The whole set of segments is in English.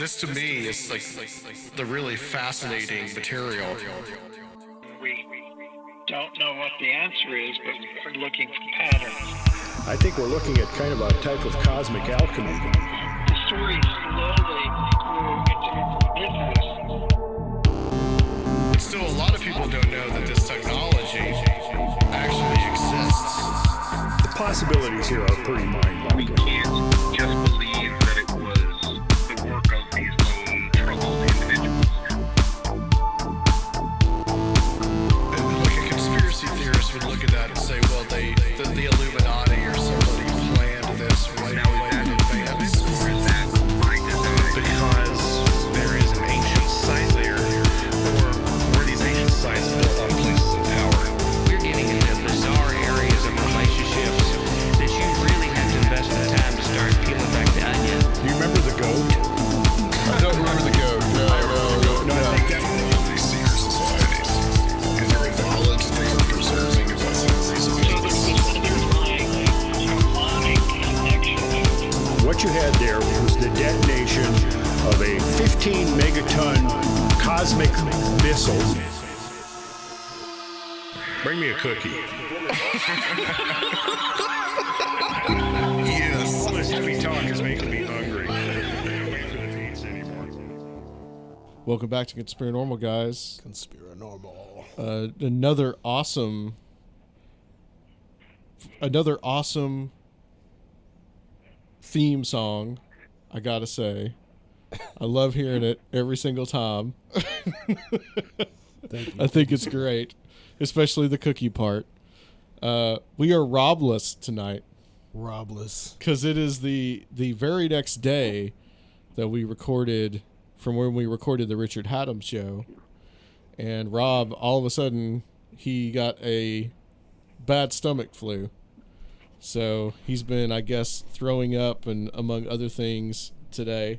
this to me is like the really fascinating material. We don't know what the answer is, but we're looking for patterns. I think we're looking at kind of a type of cosmic alchemy. The story slowly grew into business. But still, a lot of people don't know that this technology actually exists. The possibilities here are pretty mind-boggling. We can't just believe that it was the work of these lone troubled individuals. And like a conspiracy theorist would look at that and say, well, the Illuminati or somebody planned this right Now, away is that in advance. or is that by design? Because there is an ancient site there, or were these ancient sites built on places of power? We're getting into bizarre areas of relationships that you really have to invest the time to start peeling back the onion. Do you remember the goat? I don't remember the goat. No. No, I think that These secret societies, and their knowledge they are preserving about So there's this underlying harmonic connection. what you had there was the detonation of a 15 megaton cosmic missile. Bring me a cookie. Yes. All this heavy talk is making me hungry. I can't wait for the pizza anymore. Welcome back to Conspirinormal, guys. Conspirinormal. Another awesome theme song, I gotta say. I love hearing it every single time. Thank you. I think it's great, especially the cookie part. We are Robless tonight Robless. because it is the very next day that we recorded from when we recorded the Richard Haddam show. And Rob, all of a sudden, he got a bad stomach flu. So he's been, I guess, throwing up and among other things today.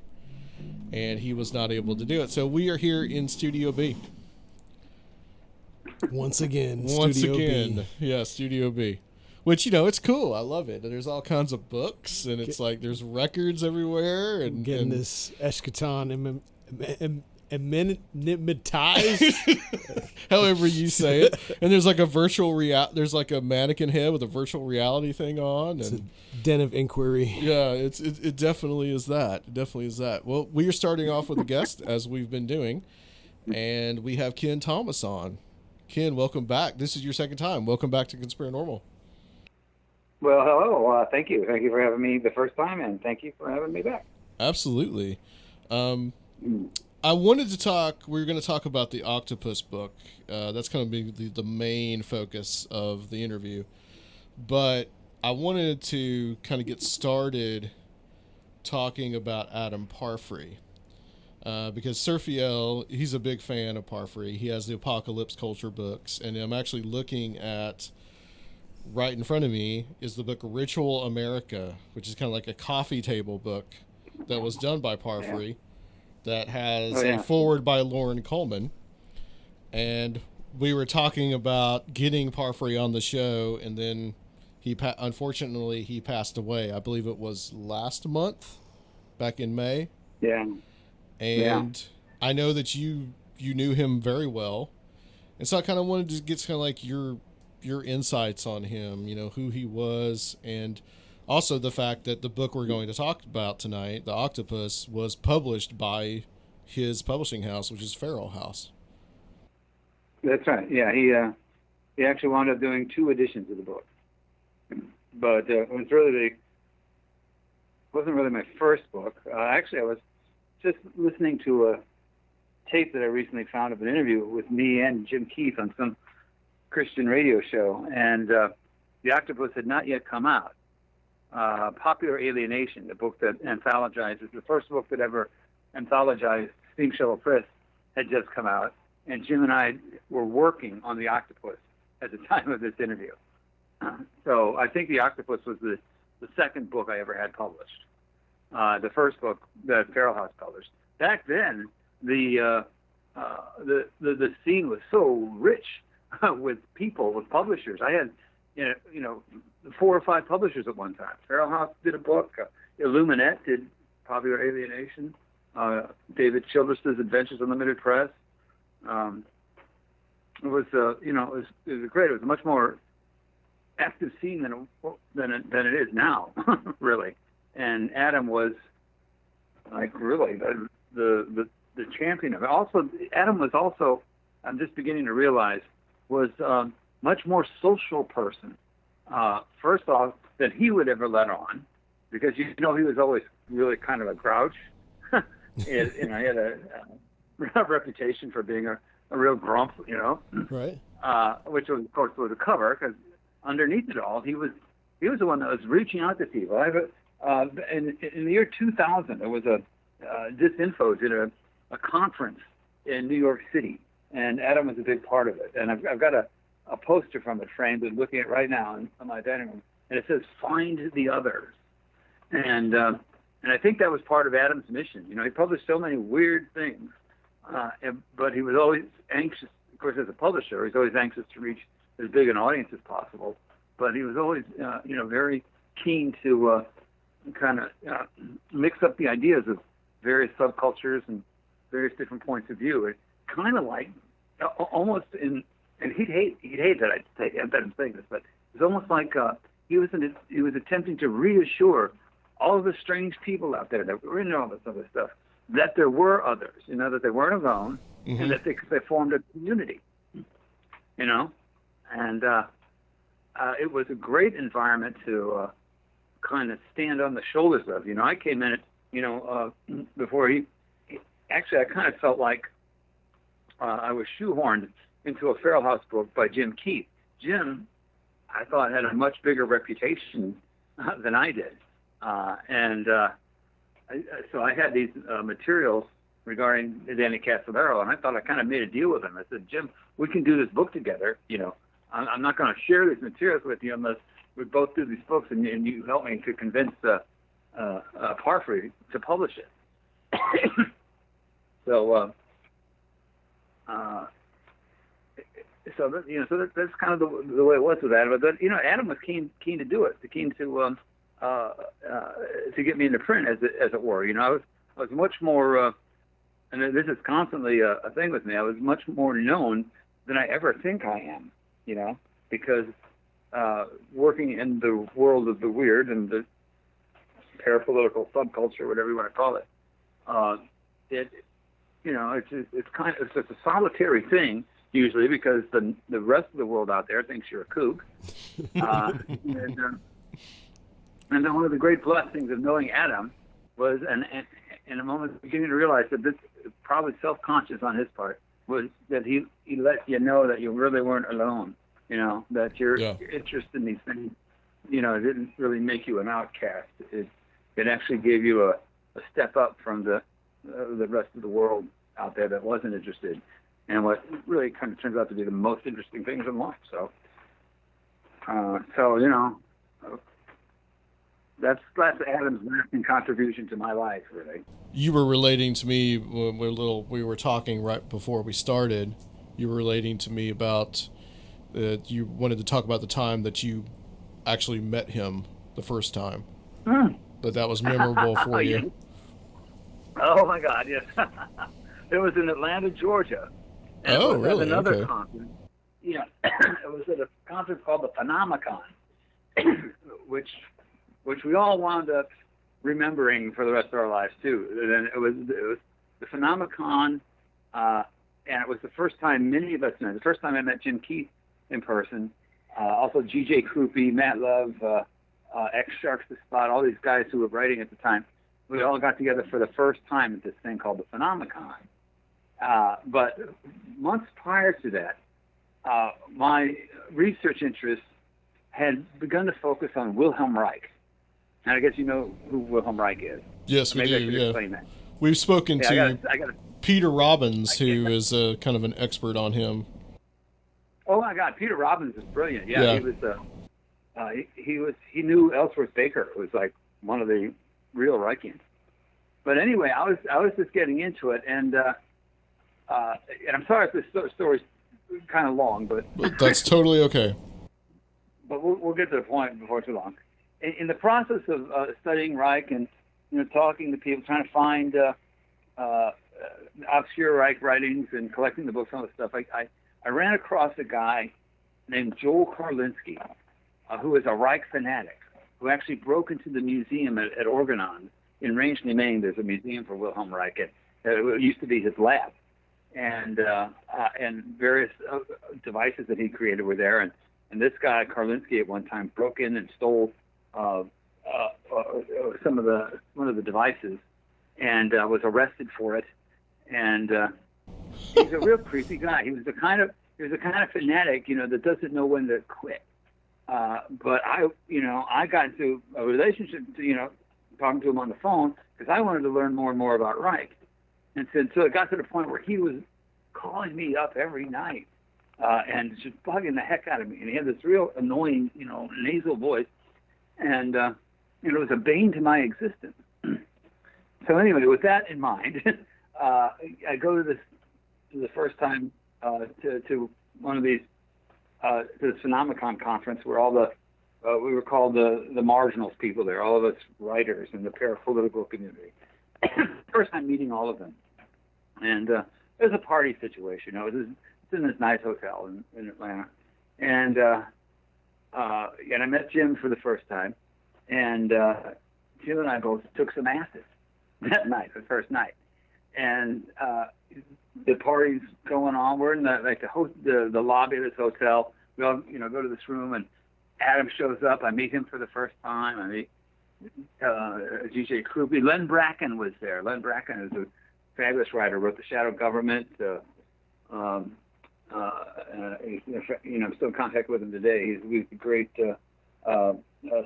And he was not able to do it. So we are here in Studio B. Once again. Once Studio again. B. Yeah, Studio B. Which, it's cool. I love it. And there's all kinds of books. And it's like there's records everywhere. And Getting this eschaton amenitized. however you say it. And there's like a there's like a mannequin head with a virtual reality thing on. It's And a den of inquiry. yeah, it definitely is that. It definitely is that. Well, we are starting off with a guest, as we've been doing. And we have Kenn Thomas on. Kenn, welcome back. This is your second time. Welcome back to Conspirinormal. Well, hello. Thank you. Thank you for having me the first time, and thank you for having me back. Absolutely. I wanted to talk, we were going to talk about the Octopus book. That's going to be the main focus of the interview. But I wanted to kind of get started talking about Adam Parfray. Because Surfiel, he's a big fan of Parfrey. He has the Apocalypse Culture books. And I'm actually looking at, right in front of me, is the book Ritual America, which is kind of like a coffee table book that was done by Parfrey. Yeah. That has a forward by Lauren Coleman. And we were talking about getting Parfrey on the show, and then unfortunately he passed away. I believe it was last month, back in May. Yeah. And I know that you knew him very well. And so I kind of wanted to get kind of like your insights on him, who he was, and also the fact that the book we're going to talk about tonight, The Octopus, was published by his publishing house, which is Feral House. That's right. Yeah, he actually wound up doing 2 editions of the book. But it wasn't really my first book. Actually, I was just listening to a tape that I recently found of an interview with me and Jim Keith on some Christian radio show, and The Octopus had not yet come out. Popular Alienation, the book that anthologizes, the first book that ever anthologized Steam Shovel Press, had just come out, and Jim and I were working on The Octopus at the time of this interview. So I think The Octopus was the second book I ever had published. The first book that Feral House published. Back then, the scene was so rich with people, with publishers. I had, 4 or 5 publishers at one time. Feral House did a book. Illuminette did Popular Alienation. David Childress's Adventures Unlimited Press. It was great. It was a much more active scene than it is now, really. And Adam was like really the champion of it. Also, Adam was also, I'm just beginning to realize, was much more social person. First off, than he would ever let on, because he was always really kind of a grouch. He had a reputation for being a real grump, Right. Which was, of course, was a cover, because underneath it all, he was the one that was reaching out to people. In the year 2000, there was Disinfo did a conference in New York City, and Adam was a big part of it. And I've got a poster from it framed and looking at it right now in my dining room, and it says "Find the Others," and I think that was part of Adam's mission. He published so many weird things, but he was always anxious. Of course, as a publisher, he's always anxious to reach as big an audience as possible. But he was always, very keen to kind of mix up the ideas of various subcultures and various different points of view. It kind of like almost in, and he'd hate that I'm saying this, but it's almost like he was attempting to reassure all of the strange people out there that were into all this other stuff, that there were others, that they weren't alone, Mm-hmm. and that they formed a community, and it was a great environment to kind of stand on the shoulders of. I came in before he actually, I kind of felt like I was shoehorned into a Feral House book by Jim Keith. Jim, I thought, had a much bigger reputation than I did. So I had these materials regarding Danny Casolaro, and I thought I kind of made a deal with him. I said, Jim, we can do this book together. I'm not going to share these materials with you unless we both do these books, and you help me to convince Parfrey to publish it. So that's kind of the way it was with Adam. But Adam was keen to do it, keen to get me into print, as it were. I was much more, and this is constantly a thing with me. I was much more known than I ever think I am. Because working in the world of the weird and the parapolitical subculture, whatever you want to call it, it's a solitary thing usually, because the rest of the world out there thinks you're a kook. And then one of the great blessings of knowing Adam was, and in a moment beginning to realize that this probably self-conscious on his part, was that he let you know that you really weren't alone. That your interest in these things, didn't really make you an outcast. It actually gave you a step up from the rest of the world out there that wasn't interested, and what really kind of turns out to be the most interesting things in life. So that's Adam's lasting contribution to my life, really. You were relating to me when we were talking right before we started. You were relating to me about you wanted to talk about the time that you actually met him the first time. That was memorable for you. Oh my God, yes. It was in Atlanta, Georgia. And oh, it was really? At another Okay. conference. Yeah, it was at a conference called the Phenomicon, which we all wound up remembering for the rest of our lives too. And then it was the Phenomicon, and it was the first time many of us met. The first time I met Jim Keith in person. Also G.J. Krupe, Matt Love, X-Sharks the Spot, all these guys who were writing at the time. We all got together for the first time at this thing called the Phenomicon. But months prior to that, my research interests had begun to focus on Wilhelm Reich. And I guess you know who Wilhelm Reich is. Yes, we Maybe I do. should Yeah, explain that. we've spoken to I gotta, Peter Robbins, who is kind of an expert on him. oh my God, Peter Robbins is brilliant. Yeah, Yeah. he knew Ellsworth Baker, who was like one of the real Reichians. But anyway, I was just getting into it, and I'm sorry if this story's kind of long, but That's totally okay. but we'll get to the point before too long. In the process of studying Reich and talking to people, trying to find obscure Reich writings and collecting the books and all this stuff, I ran across a guy named Joel Karlinski, who is a Reich fanatic, who actually broke into the museum at Organon in Rangeley, Maine. There's a museum for Wilhelm Reich. It used to be his lab, and various devices that he created were there. And this guy Karlinski at one time broke in and stole one of the devices, and was arrested for it. And he's a real creepy guy. He was the kind of fanatic, that doesn't know when to quit. But I got into a relationship, talking to him on the phone because I wanted to learn more and more about Reich. And so it got to the point where he was calling me up every night and just bugging the heck out of me. And he had this real annoying, nasal voice. And, it was a bane to my existence. So anyway, with that in mind, I go to the first time to one of these, to the Phenomicon conference where all we were called the marginals people there, all of us writers in the parapolitical community. First time meeting all of them. And it was a party situation. It's in this nice hotel in Atlanta. And I met Jim for the first time. And Jim and I both took some acid that night, the first night. And the party's going on. We're in the lobby of this hotel. We all, go to this room, and Adam shows up. I meet him for the first time. I meet G.J. Krupe. Len Bracken was there. Len Bracken is a fabulous writer. Wrote The Shadow Government. I'm still in contact with him today. He's a great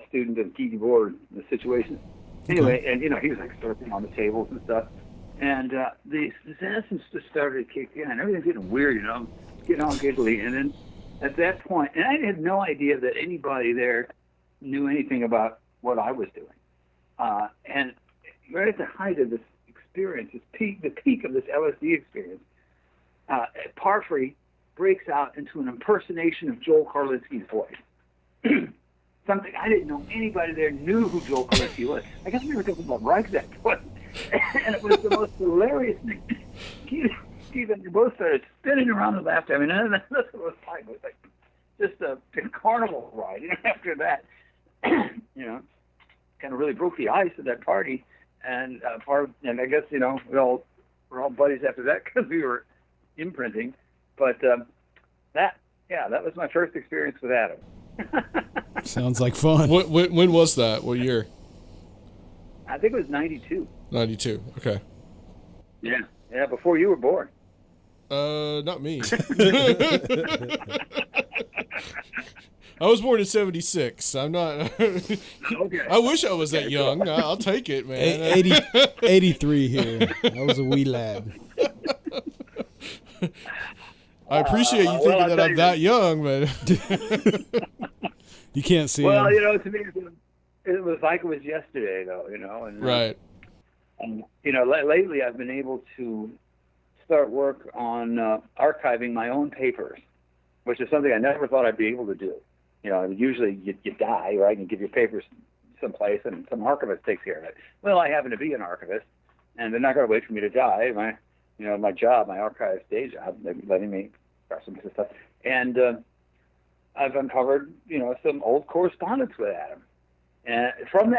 student of Guy Debord, The Situation. Anyway, and he was surfing on the tables and stuff. And the assassins just started to kick in, and everything's getting weird, getting all giggly. And then at that point, and I had no idea that anybody there knew anything about what I was doing. And right at the height of this experience, the peak of this LSD experience, Parfrey breaks out into an impersonation of Joel Karlinski's voice. Something I didn't know anybody there knew who Joel Karlinski was. I guess we were talking about Reich that point. And it was the most hilarious thing. Keith and we both started spinning around with laughter. I mean, that's what it was like. It was like just a carnival ride. After that, kind of really broke the ice at that party. And and I guess we're all buddies after that because we were imprinting. But that was my first experience with Adam. Sounds like fun. When was that? What year? I think it was 92. 92. Okay. Yeah, before you were born. Not me. I was born in 76. I'm not. Okay. I wish I was that young. I'll take it, man. 83 here. I was a wee lad. I appreciate you thinking that I'm that young, man. You can't see Well, him. to me, it was like it was yesterday, though, And, right. And, lately I've been able to start work on archiving my own papers, which is something I never thought I'd be able to do. Usually you die, right, and you give your papers someplace, and some archivist takes care of it. Well, I happen to be an archivist, and they're not going to wait for me to die. My job, my archive day job, they're letting me start some stuff. And I've uncovered, some old correspondence with Adam. And from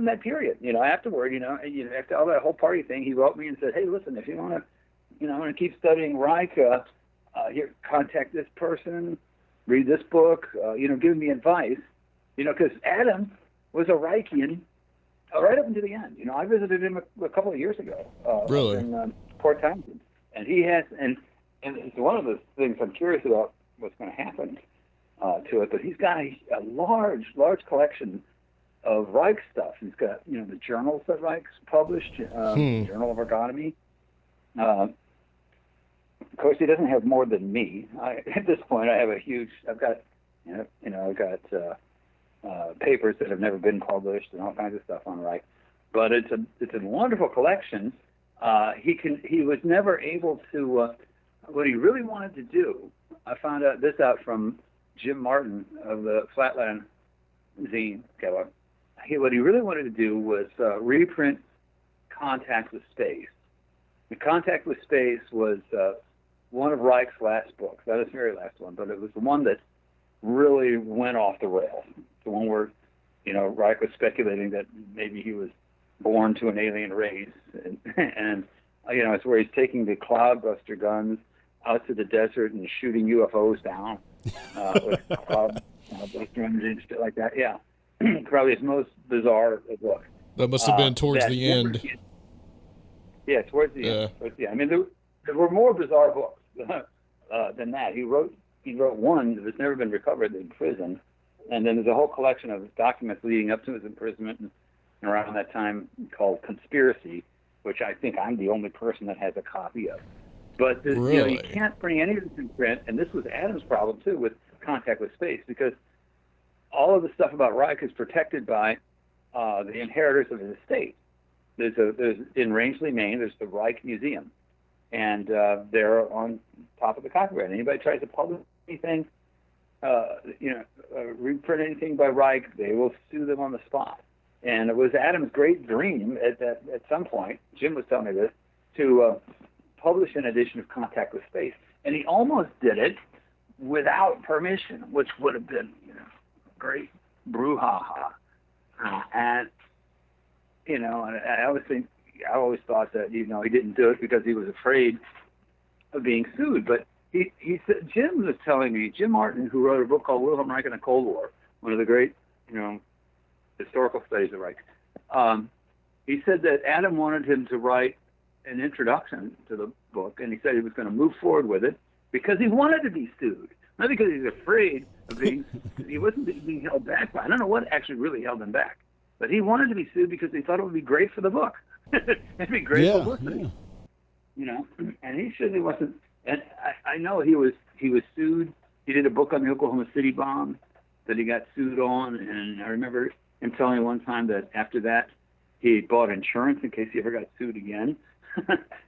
that period, afterward, after all that whole party thing, he wrote me and said, "Hey, listen, if you want to, keep studying Reich, here, contact this person, read this book, give me advice, because Adam was a Reichian right up until the end. I visited him a couple of years ago. Really? In Port Townsend, and he has, and it's one of the things I'm curious about what's going to happen to it. But he's got a large collection of Reich stuff. He's got, the journals that Reich's published, Journal of Ergonomy. Of course, he doesn't have more than me. At this point, I've got papers that have never been published and all kinds of stuff on Reich. But it's a wonderful collection. He was never able to, what he really wanted to do, I found this out from Jim Martin of the Flatland zine. What he really wanted to do was reprint Contact with Space, The Contact with Space was one of Reich's last books. Not his very last one, but it was the one that really went off the rails. The one where, Reich was speculating that maybe he was born to an alien race, and it's where he's taking the cloudbuster guns out to the desert and shooting UFOs down with cloudbuster guns and shit like that. Yeah, probably his most bizarre book. That must have been towards the end. Yeah, towards the end. Yeah, I mean, there were more bizarre books than that. He wrote one that has never been recovered in prison, and then there's a whole collection of documents leading up to his imprisonment and around that time called Conspiracy, which I think I'm the only person that has a copy of. But really? You can't bring any of this in print, and this was Adam's problem too with Contact with Space, because all of the stuff about Reich is protected by the inheritors of his estate. There's in Rangeley, Maine, there's the Reich Museum, and they're on top of the copyright. Anybody tries to publish anything, reprint anything by Reich, they will sue them on the spot. And it was Adam's great dream at some point, Jim was telling me this, to publish an edition of Contact with Space. And he almost did it without permission, which would have been, great brouhaha. And I always thought that, he didn't do it because he was afraid of being sued. But he said, Jim was telling me, Jim Martin, who wrote a book called Wilhelm Reich and the Cold War, one of the great, historical studies of Reich. He said that Adam wanted him to write an introduction to the book, and he said he was going to move forward with it because he wanted to be sued, not because he's afraid of being. He wasn't being held back by. I don't know what actually really held him back, but he wanted to be sued because he thought it would be great for the book. It'd be great publicity, And he certainly wasn't. And I know he was sued. He did a book on the Oklahoma City bomb that he got sued on, and I remember him telling me one time that after that he bought insurance in case he ever got sued again.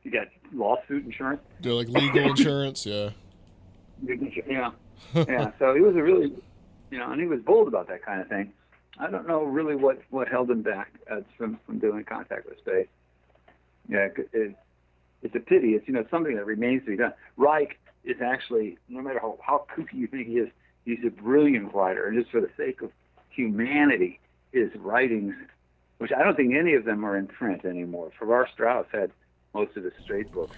He got lawsuit insurance. They're like legal insurance, yeah. Yeah. So he was a really, and he was bold about that kind of thing. I don't know really what held him back from doing Contact with Space. Yeah, it's a pity. It's something that remains to be done. Reich is actually, no matter how kooky you think he is, he's a brilliant writer, and just for the sake of humanity, his writings, which I don't think any of them are in print anymore. Farrar Straus had most of his straight books.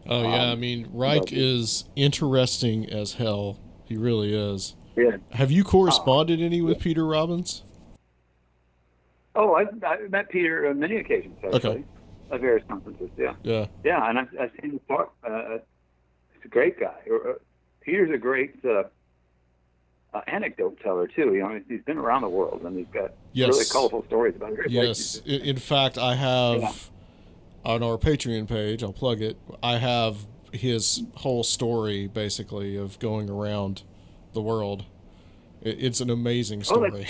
Oh, yeah. I mean, Reich is interesting as hell. He really is. Yeah. Have you corresponded any with Peter Robbins? Oh, I met Peter on many occasions, actually. Okay. At various conferences, yeah. Yeah. Yeah, and I've seen him talk. He's a great guy. Peter's a great anecdote teller, too. He's been around the world, and he's got really colorful stories about great places. Yes. In fact, I have, on our Patreon page, I'll plug it, I have his whole story, basically, of going around the world. It's an amazing story.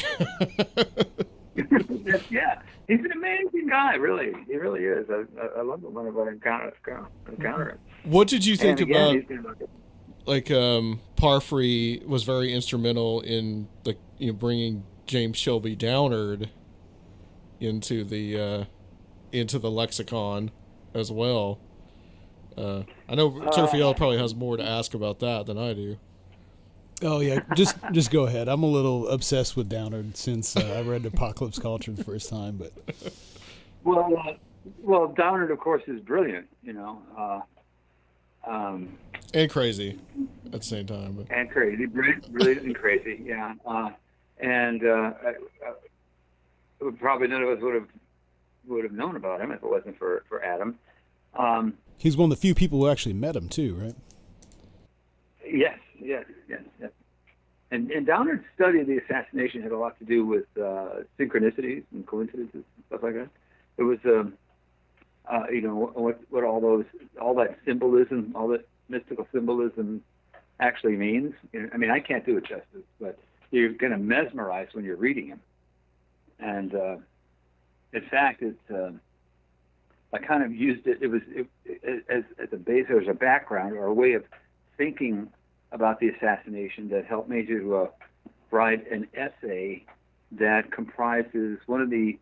Yeah, he's an amazing guy, really. He really is. I love him whenever I encounter him. What did you think about, like, Parfrey was very instrumental in bringing James Shelby Downard into the lexicon as well. I know Turfiel probably has more to ask about that than I do. Oh yeah, just go ahead. I'm a little obsessed with Downard since I read Apocalypse Culture the first time. But well, Downard, of course, is brilliant. And crazy at the same time. But. And crazy, brilliant and crazy. Yeah, probably none of us would have known about him if it wasn't for Adam. He's one of the few people who actually met him too, right? Yes. And Downard's study of the assassination had a lot to do with synchronicities and coincidences and stuff like that. It was, what all that symbolism, all that mystical symbolism actually means. I mean, I can't do it justice, but you're going to mesmerize when you're reading him. And in fact, it's I kind of used it. It was as a base, or as a background, or a way of thinking about the assassination that helped me to write an essay that comprises one of the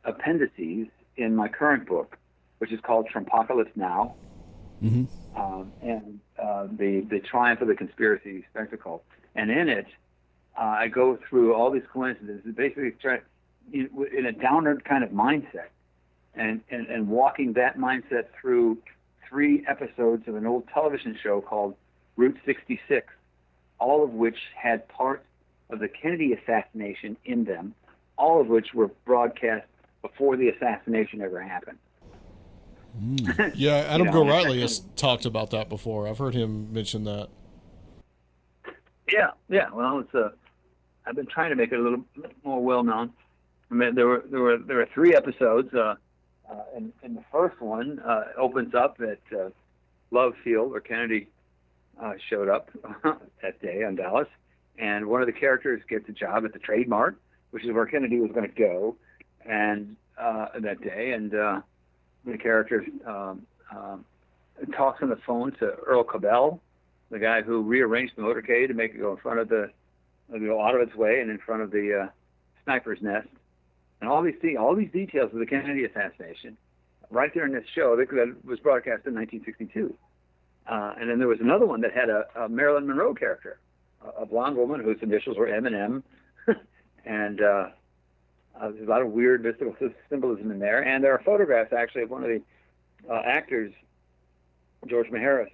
appendices in my current book, which is called Trumpocalypse Now, Mm-hmm. and the Triumph of the Conspiracy Spectacle. And in it, I go through all these coincidences, basically in a Downard kind of mindset, and walking that mindset through 3 episodes of an old television show called Route 66, all of which had parts of the Kennedy assassination in them, all of which were broadcast before the assassination ever happened. Yeah, Adam Gorightly has talked about that before. I've heard him mention that. Yeah. Well, it's I've been trying to make it a little more well known. I mean, there were 3 episodes, and the first one opens up at Love Field, where Kennedy showed up that day on Dallas, and one of the characters gets a job at the Trade Mart, which is where Kennedy was going to go, and that day, and the character talks on the phone to Earl Cabell, the guy who rearranged the motorcade to make it go in front of go out of its way and in front of the sniper's nest, and all these details of the Kennedy assassination, right there in this show that was broadcast in 1962. And then there was another one that had a Marilyn Monroe character, a blonde woman whose initials were M&M, and there's a lot of weird mystical symbolism in there. And there are photographs, actually, of one of the actors, George Maharis,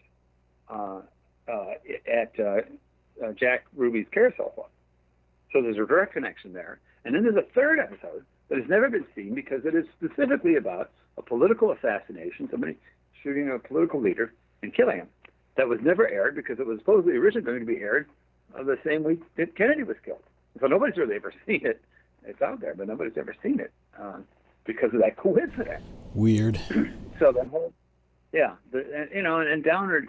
at Jack Ruby's Carousel Club. So there's a direct connection there. And then there's a 3rd episode that has never been seen because it is specifically about a political assassination, somebody shooting a political leader and killing him. That was never aired because it was supposedly originally going to be aired the same week that Kennedy was killed. So nobody's really ever seen it. It's out there, but nobody's ever seen it because of that coincidence. Weird. So that whole, and Downard,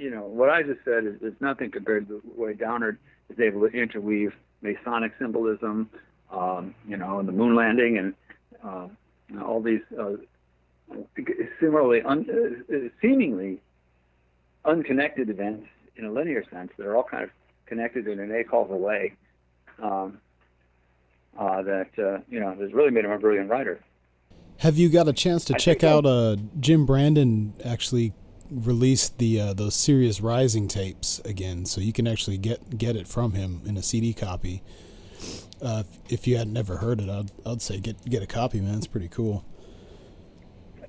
what I just said is nothing compared to the way Downard is able to interweave Masonic symbolism, and the moon landing, and all these similarly seemingly unconnected events in a linear sense that are all kind of connected in an a-causal way. That has really made him a brilliant writer. Have you got a chance to check out Jim Brandon actually released those Sirius Rising tapes again, so you can actually get it from him in a CD copy. If you had never heard it, I'd say get a copy, man. It's pretty cool.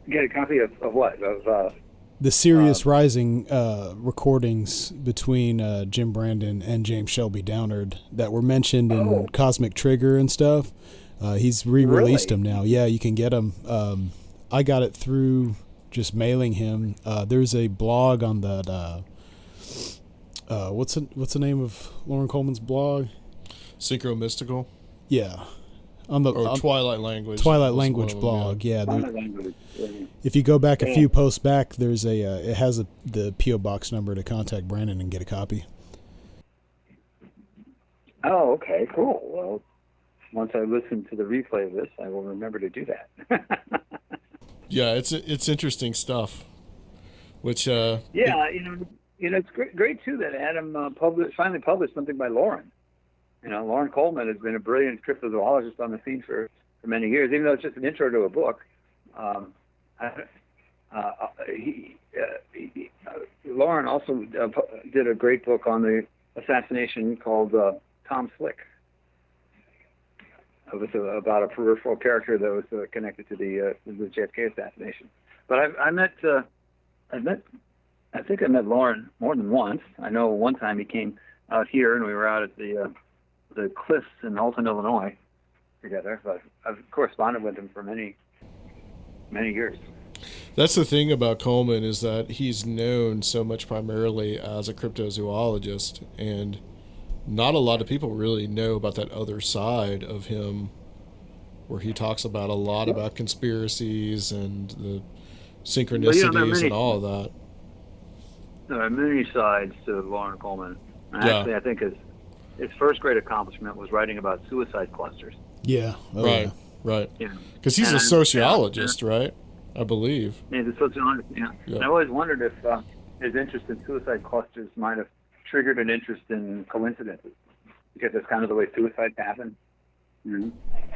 Get a copy of what? Of the Sirius Rising recordings between Jim Brandon and James Shelby Downard that were mentioned in Cosmic Trigger and stuff. He's re-released them now. Yeah, you can get them. I got it through just mailing him. There's a blog on that. What's the name of Lauren Coleman's blog? Synchro Mystical. Yeah, on the Twilight Language. Twilight Language blog. Yeah. If you go back a few posts back, there's it has the PO box number to contact Brandon and get a copy. Oh, okay, cool. Well, once I listen to the replay of this, I will remember to do that. Yeah, it's interesting stuff. Which it's great too that Adam finally published something by Lauren. Lauren Coleman has been a brilliant cryptozoologist on the scene for many years, even though it's just an intro to a book. Lauren also did a great book on the assassination called Tom Slick. It was about a peripheral character that was connected to the JFK assassination. But I think I met Lauren more than once. I know one time he came out here and we were out at the cliffs in Alton, Illinois together. But I've corresponded with him for many, many years. That's the thing about Coleman, is that he's known so much primarily as a cryptozoologist, and not a lot of people really know about that other side of him, where he talks about a lot about conspiracies and the synchronicities and all of that. There are many sides to Lauren Coleman. Actually, I think his first great accomplishment was writing about suicide clusters. Yeah. Right. Because he's a sociologist, right? I believe. Yeah, he's a sociologist, yeah. And I always wondered if his interest in suicide clusters might have triggered an interest in coincidences, because that's kind of the way suicides happen. Mm-hmm.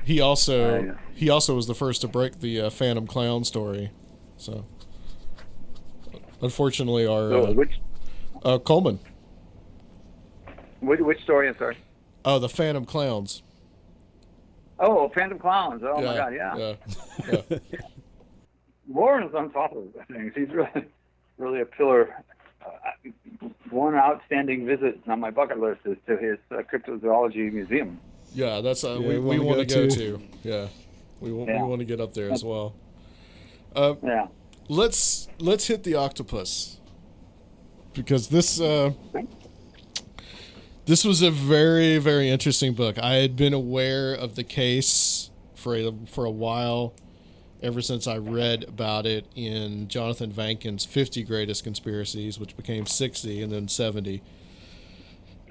he also yeah. he also was the first to break the Phantom Clown story. So, unfortunately, our Coleman. Which story? I'm sorry. Oh, the Phantom Clowns. Oh, Phantom Clowns. Oh my God, yeah. Warren is on top of things. He's really a pillar. One outstanding visit on my bucket list is to his cryptozoology museum. Yeah, that's we want to go to. Yeah, we want to get up there as well. Yeah. Let's hit the octopus, because this was a very, very interesting book. I had been aware of the case for a while, ever since I read about it in Jonathan Vankin's 50 Greatest Conspiracies, which became 60 and then 70.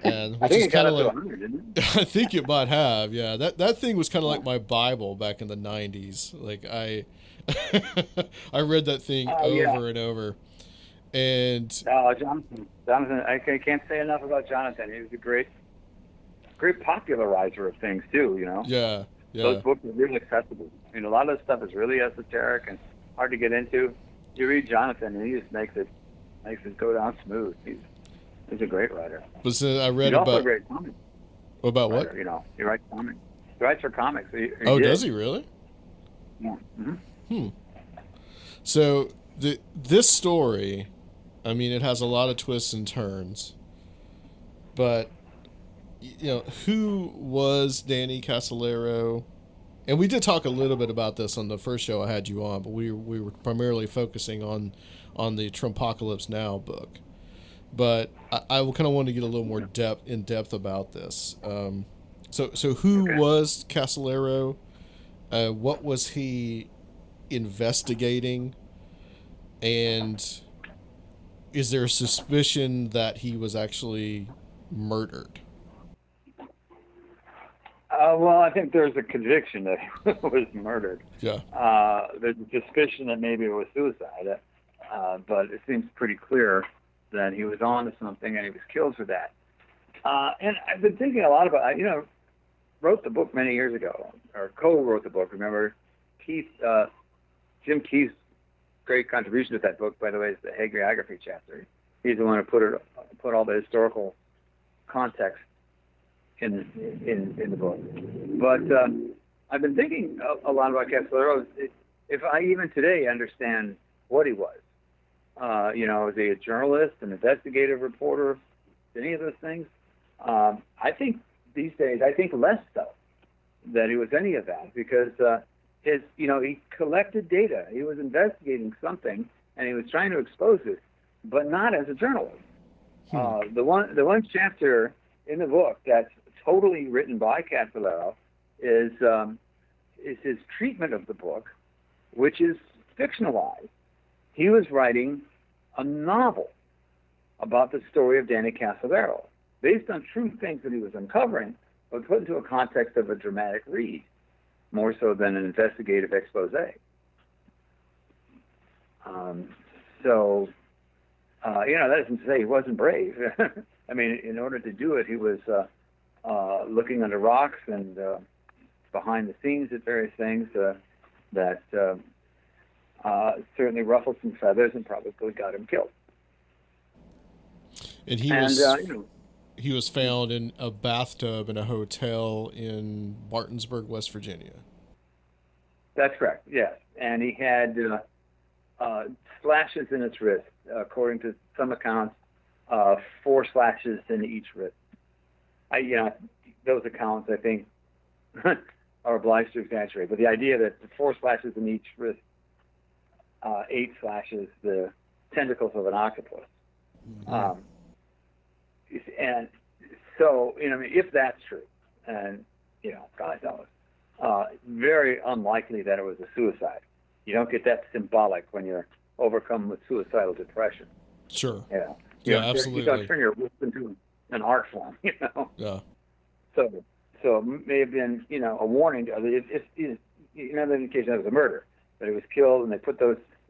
And I which think is it got kind of up like, to 100, didn't it? I think it might have, yeah. That thing was kind of like my Bible back in the 90s. Like I read that thing over and over. And Jonathan, I can't say enough about Jonathan. He was a great popularizer of things too. You know. Yeah. Those books are really accessible. I mean, a lot of the stuff is really esoteric and hard to get into. You read Jonathan, and he just makes it go down smooth. He's a great writer. But I read He's about also a great comic about writer, what? You know, he writes comics. He writes for comics. Does he really? Yeah. Mm-hmm. So this story, I mean, it has a lot of twists and turns. But who was Danny Casolaro? And we did talk a little bit about this on the first show I had you on, but we were primarily focusing on the Trumpocalypse Now book. But I kind of want to get a little more in depth about this. So who was Casolaro? What was he investigating? And is there a suspicion that he was actually murdered? Well, I think there's a conviction that he was murdered. Yeah. There's a suspicion that maybe it was suicide, but it seems pretty clear that he was on to something and he was killed for that. And I've been thinking a lot about, wrote the book many years ago, or co-wrote the book. Remember, Jim Keith's great contribution to that book, by the way, is the hagiography chapter. He's the one who put all the historical context in the book. But I've been thinking a lot about Casolaro. If I even today understand what he was, was he a journalist, an investigative reporter, any of those things? I think these days, less so that he was any of that, because he collected data. He was investigating something, and he was trying to expose it, but not as a journalist. The one chapter in the book that's totally written by Casolaro is his treatment of the book, which is fictionalized. He was writing a novel about the story of Danny Casolaro, based on true things that he was uncovering, but put into a context of a dramatic read, more so than an investigative expose. That doesn't say he wasn't brave. I mean, in order to do it, he was looking under rocks and behind the scenes at various things that certainly ruffled some feathers and probably got him killed. And he was found in a bathtub in a hotel in Martinsburg, West Virginia. That's correct, yes. And he had slashes in his wrist, according to some accounts, 4 slashes in each wrist. Those accounts, I think, are obliged to exaggerate. But the idea that 4 slashes in each wrist, 8 slashes, the tentacles of an octopus. Mm-hmm. And so, if that's true, and, God knows, very unlikely that it was a suicide. You don't get that symbolic when you're overcome with suicidal depression. Sure. Yeah, absolutely. You don't turn your wrist into an art form, Yeah. So it may have been, a warning to others. If another indication that it was a murder, that he was killed, and they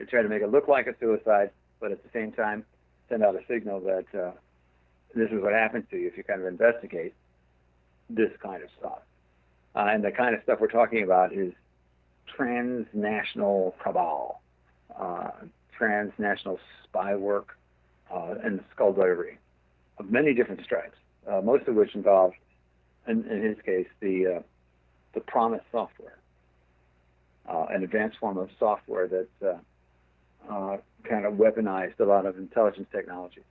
tried to make it look like a suicide, but at the same time send out a signal that this is what happens to you if you kind of investigate this kind of stuff. And the kind of stuff we're talking about is transnational cabal, transnational spy work, and skullduggery of many different stripes, most of which involved, in his case, the Promis software, an advanced form of software that kind of weaponized a lot of intelligence technology.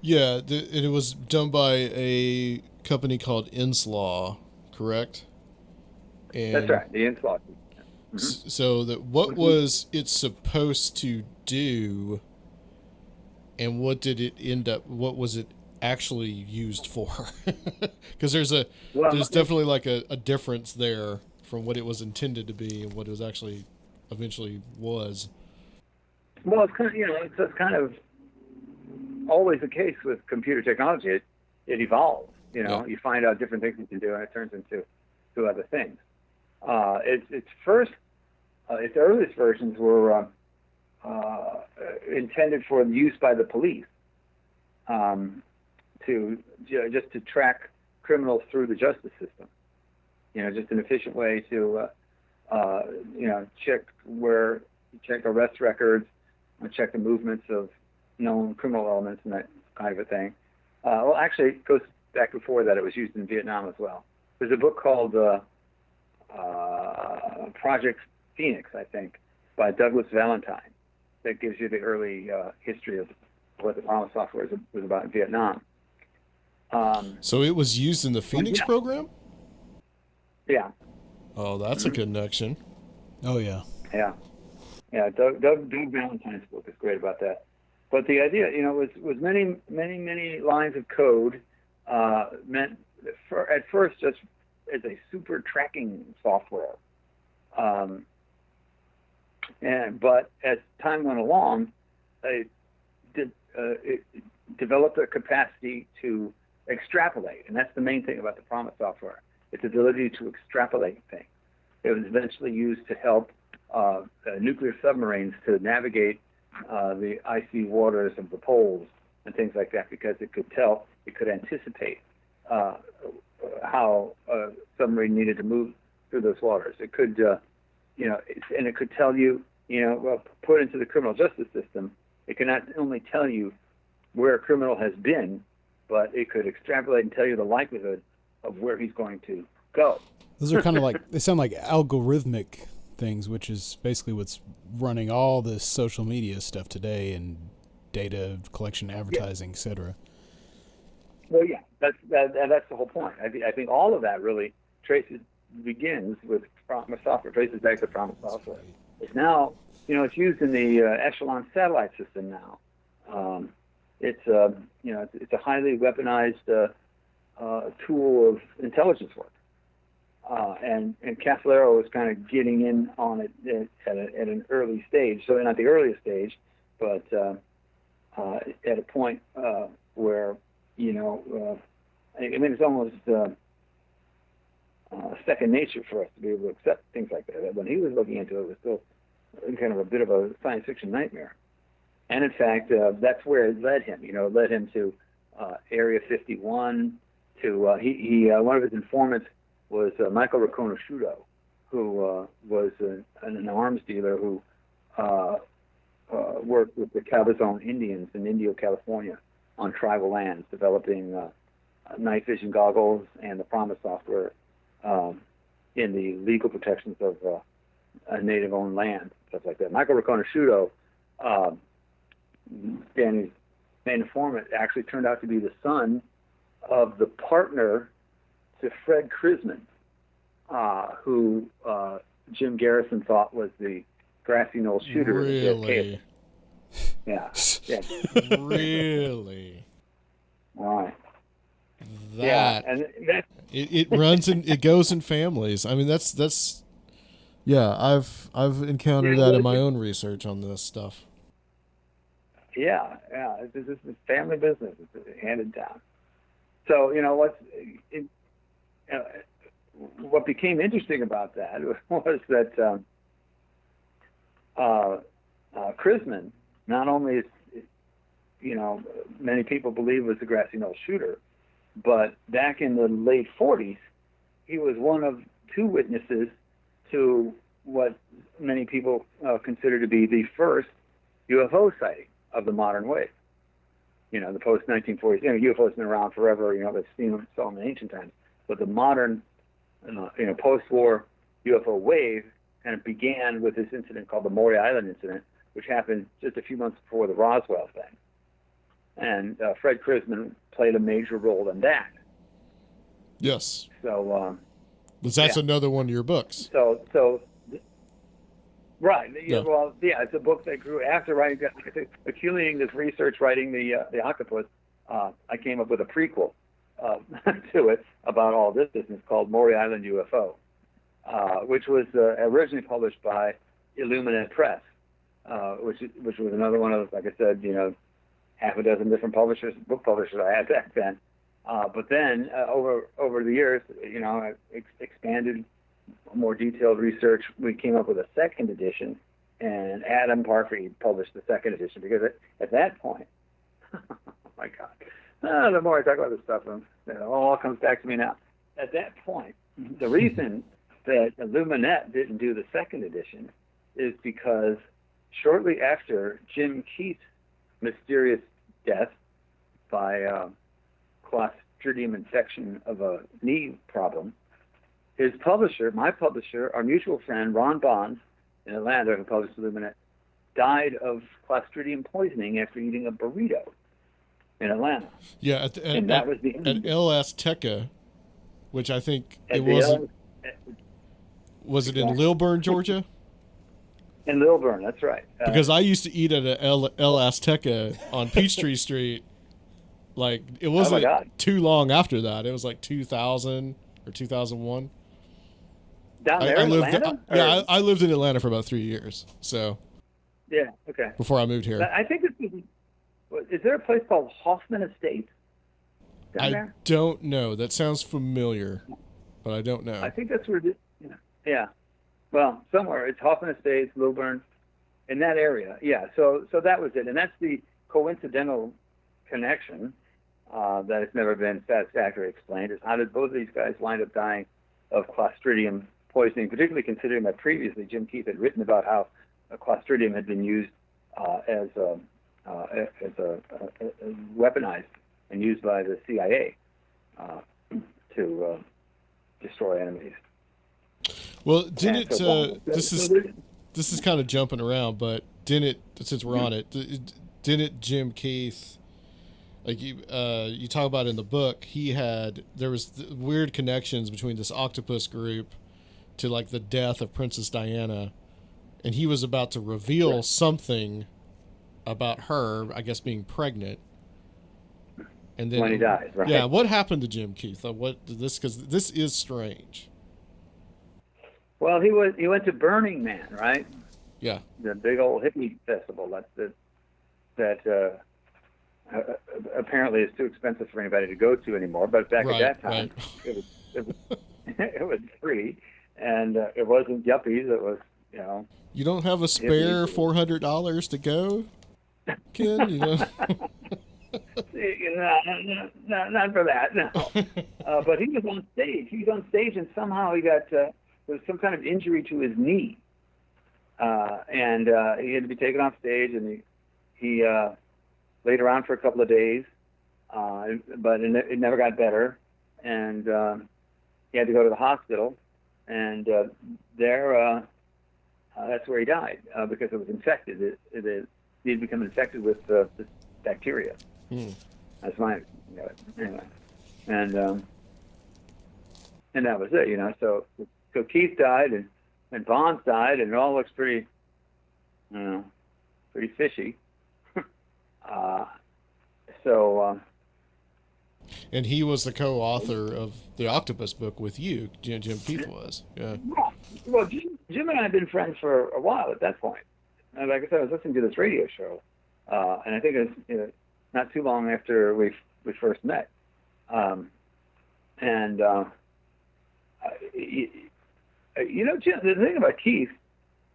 Yeah, it was done by a company called Inslaw, correct? And That's right, the Inslaw. So what was it supposed to do, and what did it end up? What was it actually used for? Because there's definitely like a difference there from what it was intended to be and what it was actually eventually was. Well, it's kind of, it's kind of always the case with computer technology. It evolves. Yeah. You find out different things you can do, and it turns into other things. Its earliest versions were intended for use by the police just to track criminals through the justice system. Just an efficient way to check arrest records, check the movements of known criminal elements and that kind of a thing. Well, actually, it goes back before that. It was used in Vietnam as well. There's a book called Project Phoenix, I think, by Douglas Valentine, that gives you the early history of what the Promis software was about in Vietnam. So it was used in the Phoenix program? Yeah. Oh, that's a connection. Oh, yeah. Yeah. Doug Valentine's book is great about that. But the idea, was many, many, many lines of code meant at first just as a super tracking software. But as time went along, it developed a capacity to extrapolate, and that's the main thing about the Promis software. Its ability to extrapolate things. It was eventually used to help nuclear submarines to navigate the icy waters of the poles and things like that, because it could anticipate how a submarine needed to move through those waters. It could, and it could tell you, put into the criminal justice system, it can not only tell you where a criminal has been, but it could extrapolate and tell you the likelihood of where he's going to go. Those are kind of like, they sound like algorithmic things, which is basically what's running all this social media stuff today and data collection, advertising, et cetera. Well, yeah, that's the whole point. I think all of that really begins with Promis software, traces back to Promis software. It's now, it's used in the Echelon satellite system now. It's a highly weaponized tool of intelligence work. And Casolaro was kind of getting in on it at an early stage. So not the earliest stage, but at a point where, it's almost second nature for us to be able to accept things like that. When he was looking into it, it was still kind of a bit of a science fiction nightmare. And in fact, that's where it led him. It led him to Area 51. To he one of his informants was Michael Riconosciuto, who was an arms dealer who worked with the Cabazon Indians in Indio, California, on tribal lands, developing night vision goggles and the Promis software in the legal protections of native-owned land, stuff like that. Michael Riconosciuto, Danny's main informant, actually turned out to be the son of the partner to Fred Krisman, who Jim Garrison thought was the grassy knoll shooter. Really? Yeah. Really? All right. That, and that it runs in, it goes in families. I mean, that's yeah, I've encountered that in my own research on this stuff. Yeah. This is family business. It's handed down. So what became interesting about that was that Krisman, not only is many people believe was the grassy knoll shooter, but back in the late 40s, he was one of two witnesses to what many people consider to be the first UFO sighting of the modern wave. You know, the post-1940s, UFOs have been around forever, they've seen them in ancient times. But the modern, post-war UFO wave kind of began with this incident called the Maury Island incident, which happened just a few months before the Roswell thing. And Fred Krisman played a major role in that. Yes. So, that's another one of your books. So, right. Yeah. Well, it's a book that grew after accumulating this research, writing the Octopus. I came up with a prequel to it about all this business called Maury Island UFO, which was originally published by Illuminate Press, which was another one of, like I said, half a dozen different book publishers I had back then. But then over the years, I expanded more detailed research. We came up with a second edition, and Adam Parfray published the second edition because at that point, oh my God, the more I talk about this stuff, it all comes back to me now. At that point, the reason that Illuminate didn't do the second edition is because shortly after Jim Keith's mysterious death by Clostridium infection of a knee problem, his publisher, my publisher, our mutual friend Ron Bonds in Atlanta, who published Illuminate, died of Clostridium poisoning after eating a burrito in Atlanta. Yeah, and that was the at El Azteca, which I think it wasn't. Was it in Lilburn, Georgia? In Lilburn, that's right. Because I used to eat at a El Azteca on Peachtree Street. Like, it wasn't too long after that. It was like 2000 or 2001. Down there in Atlanta? I lived in Atlanta for about 3 years. So. Yeah. Okay. Before I moved here. I think is there a place called Hoffman Estates down there? I don't know. That sounds familiar, but I don't know. I think that's where it is. Yeah. Well, somewhere. It's Hoffman Estates, Lilburn, in that area. Yeah. So that was it. And that's the coincidental connection that has never been satisfactorily explained, is how did both of these guys wind up dying of Clostridium poisoning, particularly considering that previously Jim Keith had written about how Clostridium had been used as weaponized and used by the CIA to destroy enemies. Well, didn't this is kind of jumping around, but since we're on it, didn't Jim Keith, like you talk about in the book, there was weird connections between this Octopus group to like the death of Princess Diana, and he was about to reveal something about her, I guess, being pregnant. And then when he dies, right? Yeah, what happened to Jim Keith? Because this is strange. Well, he went to Burning Man, right? Yeah. The big old hippie festival that apparently is too expensive for anybody to go to anymore. But back at that time, it was free, and it wasn't yuppies. It was, You don't have a spare $400 to go, Ken? No, not for that. No. But he was on stage. And somehow he got there was some kind of injury to his knee, and he had to be taken off stage, and he laid around for a couple of days, but it never got better, and he had to go to the hospital, and that's where he died because it was infected. He had become infected with this bacteria. That's my anyway, and that was it. So Keith died and Bonds died, and it all looks pretty fishy. And he was the co-author of the Octopus book with you. Jim Keith was. Yeah. Well, Jim and I had been friends for a while at that point. And like I said, I was listening to this radio show, and I think it was not too long after we first met. Jim, the thing about Keith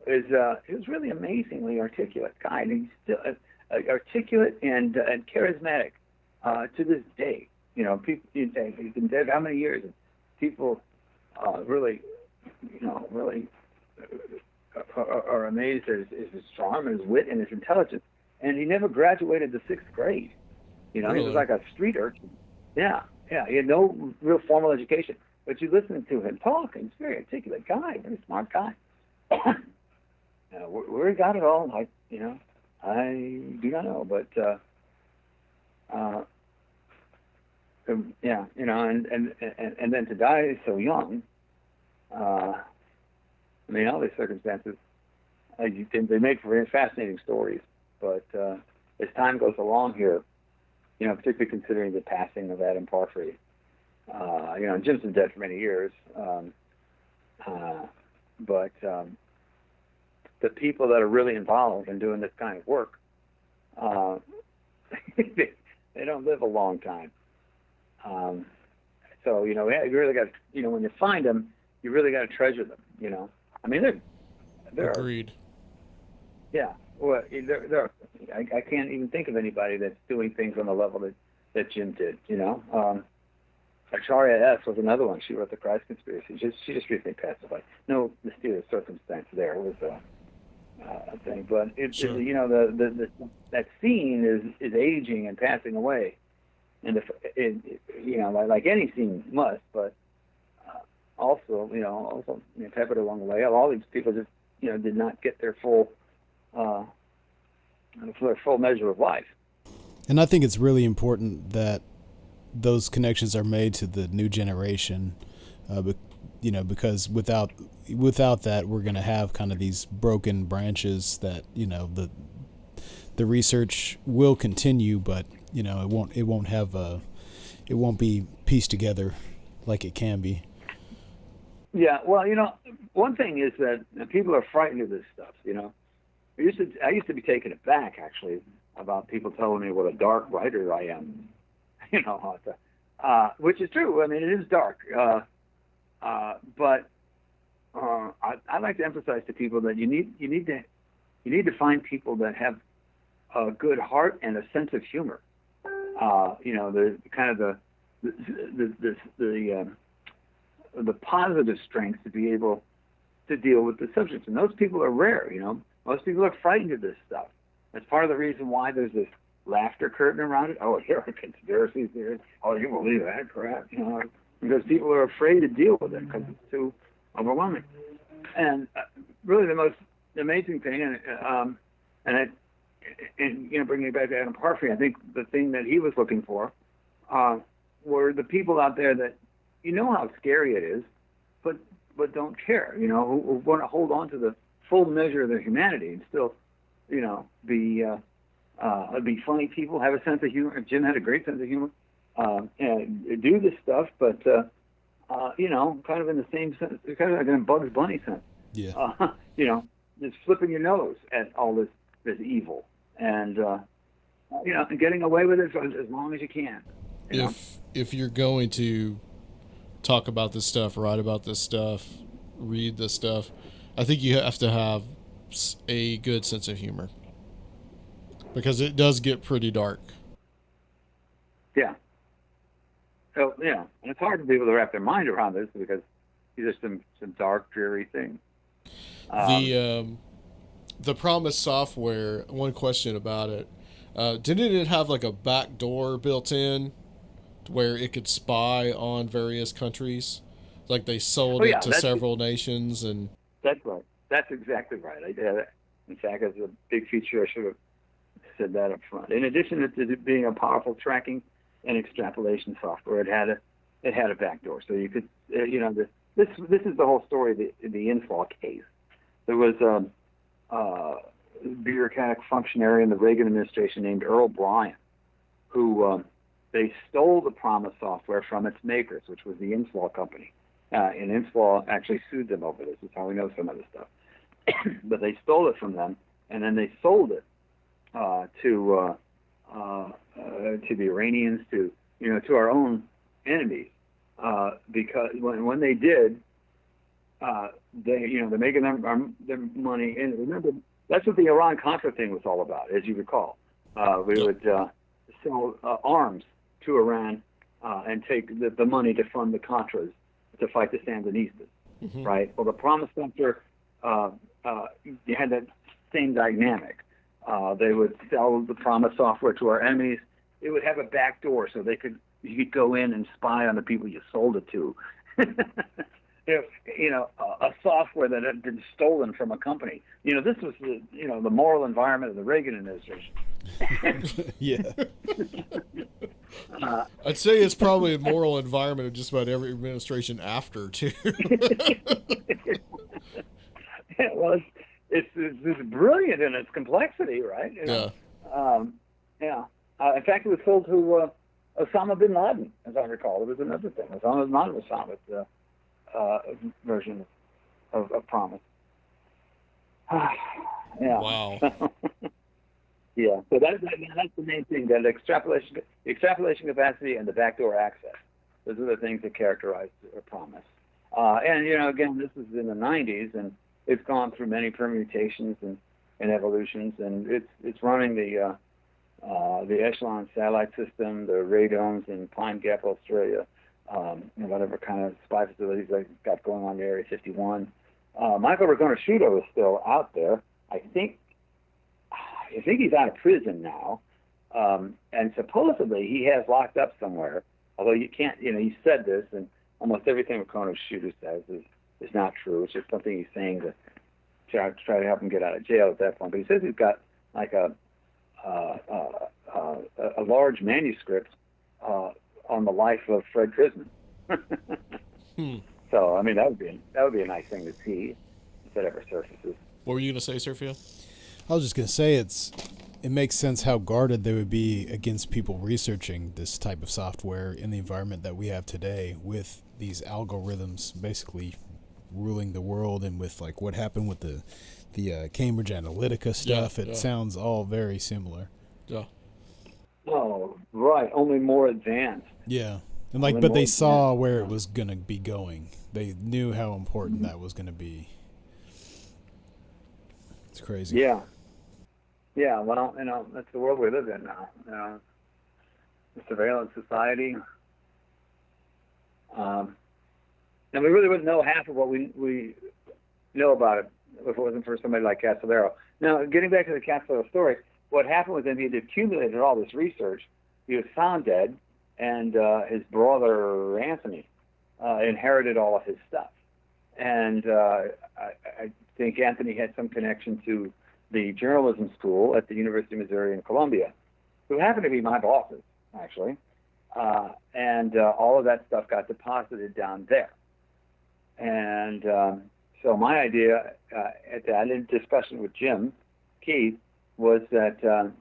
is he was really amazingly articulate guy, and he's still articulate and charismatic to this day. People, he's been dead how many years? And people really, really are amazed at his charm and his wit and his intelligence. And he never graduated the 6th grade. He was Really? like a street urchin. Yeah. He had no real formal education. But you listen to him talk, and he's a very articulate guy, very smart guy. Where he got it all, I do not know. But and then to die so young. All these circumstances, they make for very fascinating stories. But as time goes along here, particularly considering the passing of Adam Parfray, Jim's been dead for many years, but the people that are really involved in doing this kind of work, they don't live a long time. So you really got when you find them, you really got to treasure them. They're Agreed. yeah. Well, I can't even think of anybody that's doing things on the level that Jim did. Acharya S. was another one. She wrote the Christ Conspiracy. She just recently passed away. No mysterious circumstance there. It was a thing, but Sure. that scene is aging and passing away, and like any scene must, but also peppered along the way. All these people just did not get their full measure of life. And I think it's really important that those connections are made to the new generation, because without that, we're going to have kind of these broken branches that the research will continue, but it won't be pieced together like it can be. Yeah, well, one thing is that people are frightened of this stuff. I used to be taken aback actually about people telling me what a dark writer I am. Which is true. I mean, it is dark. But I like to emphasize to people that you need to find people that have a good heart and a sense of humor. The kind of the positive strength to be able to deal with the subjects, and those people are rare. Most people are frightened of this stuff. That's part of the reason why there's this laughter curtain around it. Oh, here are conspiracy theories. Oh, you believe that crap? Because people are afraid to deal with it because it's too overwhelming. And really, the most amazing thing, bringing it back to Adam Parfray, I think the thing that he was looking for were the people out there that how scary it is, but don't care. Who want to hold on to the full measure of their humanity and still, be funny people, have a sense of humor. Jim had a great sense of humor, and do this stuff, but kind of in the same sense, kind of like in a Bugs Bunny sense. Yeah. Just flipping your nose at all this evil, and and getting away with it for as long as you can. If you're going to talk about this stuff, write about this stuff, read this stuff, I think you have to have a good sense of humor, because it does get pretty dark. Yeah. So and it's hard for people to wrap their mind around this because these are some dark, dreary things. The Promis software. One question about it: didn't it have like a back door built in where it could spy on various countries? Like they sold it to several nations, and that's right. That's exactly right. I did. In fact, as a big feature, I should have said that up front. In addition to it being a powerful tracking and extrapolation software, it had a backdoor, so you could, this is the whole story of the inflaw case. There was a bureaucratic functionary in the Reagan administration named Earl Bryan, who they stole the Promis software from its makers, which was the Inflaw company. And Inflaw actually sued them over this. That's how we know some of this stuff. But they stole it from them, and then they sold it to the Iranians, to our own enemies, because when they did, they're making their money. And remember, that's what the Iran-Contra thing was all about, as you recall. We would sell arms to Iran and take the money to fund the Contras to fight the Sandinistas, right? Well, the Promis Center, you had that same dynamic. They would sell the Promis software to our enemies. It would have a back door so you could go in and spy on the people you sold it to. If a software that had been stolen from a company. This was the moral environment of the Reagan administration. Yeah. I'd say it's probably a moral environment of just about every administration after too. Well, it's brilliant in its complexity, right? Yeah. In fact, it was sold to Osama bin Laden, as I recall. It was another thing. Osama bin Laden was Osama's version of Promis. Yeah. Wow. Yeah. So that's the main thing. That extrapolation capacity and the backdoor access. Those are the things that characterize Promis. And again, this is in the 90s, and it's gone through many permutations and evolutions, and it's running the Echelon satellite system, the radomes in Pine Gap, Australia, whatever kind of spy facilities they've got going on in Area 51. Michael Riconosciuto is still out there. I think he's out of prison now, and supposedly he has locked up somewhere. Although you can't, he said this, and almost everything Riconosciuto says is not true. It's just something he's saying to try to help him get out of jail at that point. But he says he's got like a large manuscript on the life of Fred Krisman. So I mean that would be a nice thing to see if it ever surfaces. What were you gonna say, Sergio? I was just gonna say it makes sense how guarded they would be against people researching this type of software in the environment that we have today, with these algorithms basically ruling the world, and with like what happened with the Cambridge Analytica stuff. It sounds all very similar. Yeah. Oh, right. Only more advanced. Yeah. And but they saw where it was going to be going. They knew how important that was going to be. It's crazy. Yeah. Yeah. Well, that's the world we live in now. The surveillance society. And we really wouldn't know half of what we know about it if it wasn't for somebody like Casolaro. Now, getting back to the Casolaro story, what happened with him, he had accumulated all this research. He was found dead, and his brother, Anthony, inherited all of his stuff. And I think Anthony had some connection to the journalism school at the University of Missouri in Columbia, who happened to be my bosses, actually. And all of that stuff got deposited down there. And so my idea at that, in discussion with Jim Keith, was that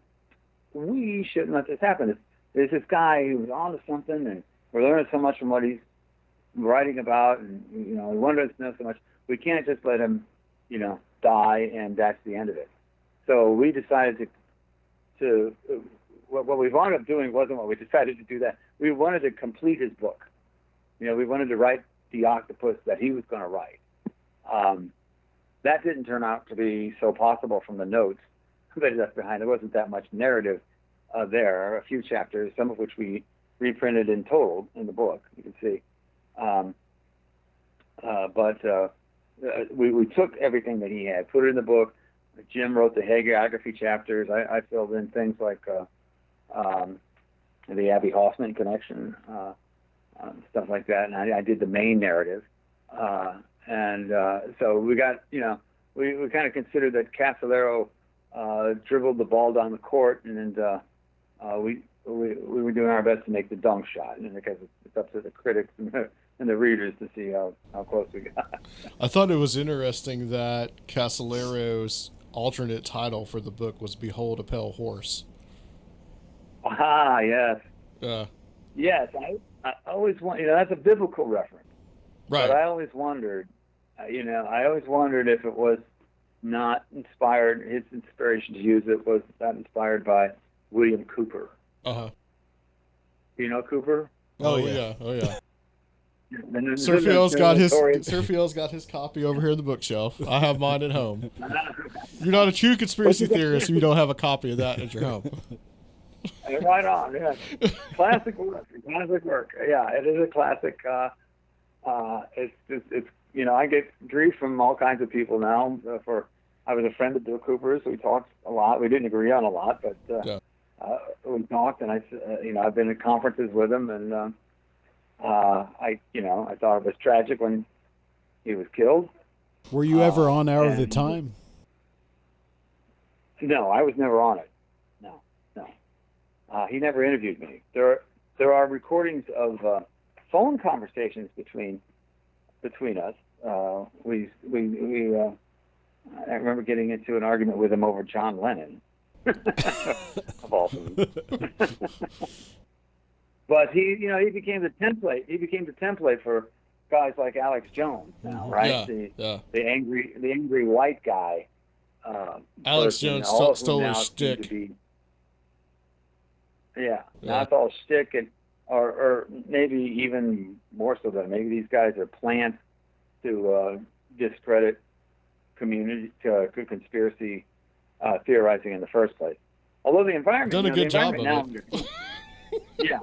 we shouldn't let this happen. There's this guy who's on to something, and we're learning so much from what he's writing about, and we wanted us to know so much. We can't just let him, die, and that's the end of it. So we decided to what we wound up doing wasn't what we decided to do. That we wanted to complete his book. We wanted to write the Octopus that he was going to write. That didn't turn out to be so possible from the notes that he left behind. There wasn't that much narrative there. A few chapters, some of which we reprinted in total in the book, you can see. But we took everything that he had, put it in the book. Jim wrote the hagiography chapters. I filled in things like the Abby Hoffman connection, stuff like that, and I did the main narrative. So we got, we kind of considered that Casolaro dribbled the ball down the court, and we were doing our best to make the dunk shot, and because it's up to the critics and the readers to see how close we got. I thought it was interesting that Casolaro's alternate title for the book was "Behold a Pale Horse." Ah, yes. Yes, I always want, that's a biblical reference. Right. But I always wondered, if it was not inspired, his inspiration to use it was not inspired by William Cooper. Uh-huh. You know Cooper? Oh yeah. Sergio's got his copy over here in the bookshelf. I have mine at home. You're not a true conspiracy theorist if you don't have a copy of that at your home. Right on, yeah. Classic work. Yeah, it is a classic it's I get grief from all kinds of people now. I was a friend of Bill Cooper's. We talked a lot. We didn't agree on a lot, but we talked, and I've been at conferences with him, and I thought it was tragic when he was killed. Were you ever on Hour of the Time? No, I was never on it. No. He never interviewed me. There are recordings of phone conversations between us. I remember getting into an argument with him over John Lennon, of all things. But he became the template. He became the template for guys like Alex Jones now, right? The angry white guy. Alex Jones stole his shtick. Now it's all shtick, or maybe even more so than maybe these guys are plants to discredit conspiracy theorizing in the first place. Although the environment, done a good job of it. Yeah,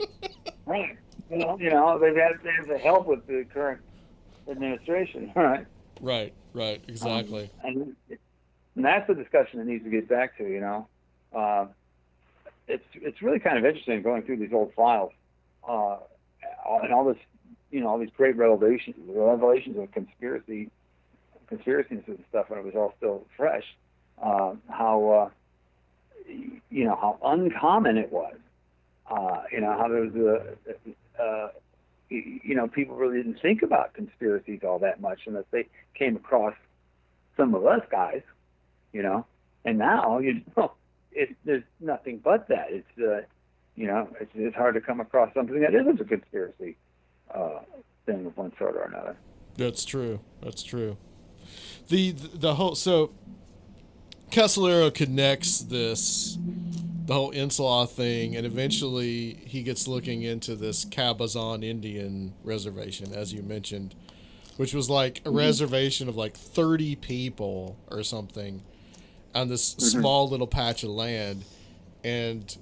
right. Well, they've had the help with the current administration, right? Right, exactly. And that's the discussion that needs to get back to. It's really kind of interesting going through these old files, and all this, all these great revelations of conspiracies and stuff when it was all still fresh. How uncommon it was. How there was people really didn't think about conspiracies all that much unless they came across some of us guys, and now, there's nothing but that. It's hard to come across something that isn't a conspiracy thing of one sort or another. That's true. The whole, so Casolaro connects the whole Inslaw thing, and eventually he gets looking into this Cabazon Indian reservation, as you mentioned, which was like a reservation of like 30 people or something on this small little patch of land. And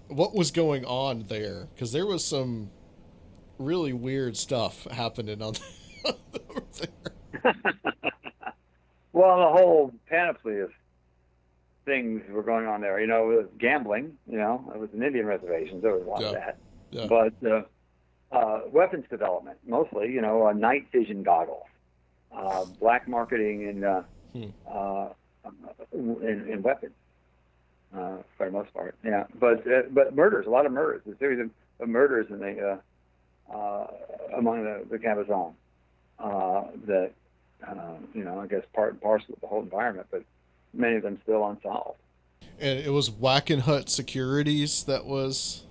what was going on there? Because there was some really weird stuff happening over there. Well, the whole panoply of things were going on there. It was gambling. It was an Indian reservation. There was a lot of that. Yeah. But weapons development, mostly. Night vision goggles, black marketing in weapons, for the most part. Yeah. But murders, a lot of murders. A series of murders in the among the Cabazon that I guess part and parcel of the whole environment, but many of them still unsolved. And it was Wackenhut Securities that was...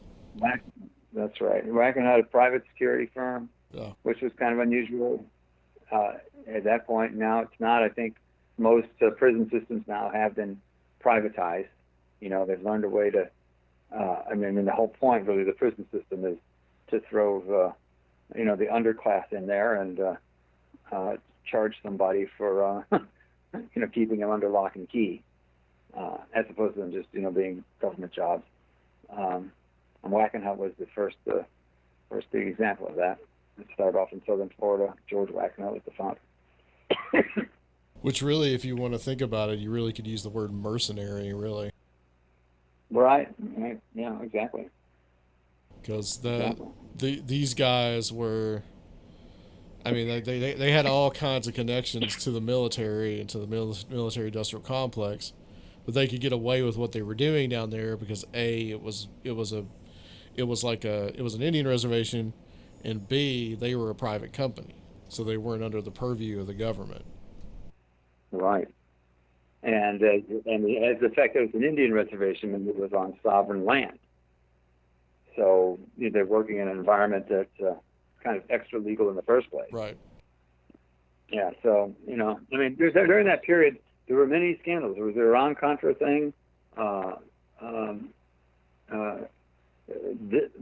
That's right. Wackenhut, a private security firm, which was kind of unusual at that point. Now it's not. I think most prison systems now have been privatized. They've learned a way to... the whole point, really, of the prison system is to throw, the underclass in there and charge somebody for... keeping them under lock and key, as opposed to them just, being government jobs. And Wackenhut was the first big example of that. It started off in southern Florida. George Wackenhut was the founder. Which really, if you want to think about it, you really could use the word mercenary, really. Right. Yeah, exactly. Because these guys were... they had all kinds of connections to the military and to the military industrial complex, but they could get away with what they were doing down there because it was an Indian reservation, and B, they were a private company, so they weren't under the purview of the government. Right, and as the fact that it was an Indian reservation and it was on sovereign land, so they're working in an environment that's kind of extra legal in the first place. Right. Yeah. So, during that period, there were many scandals. There was the Iran-Contra thing.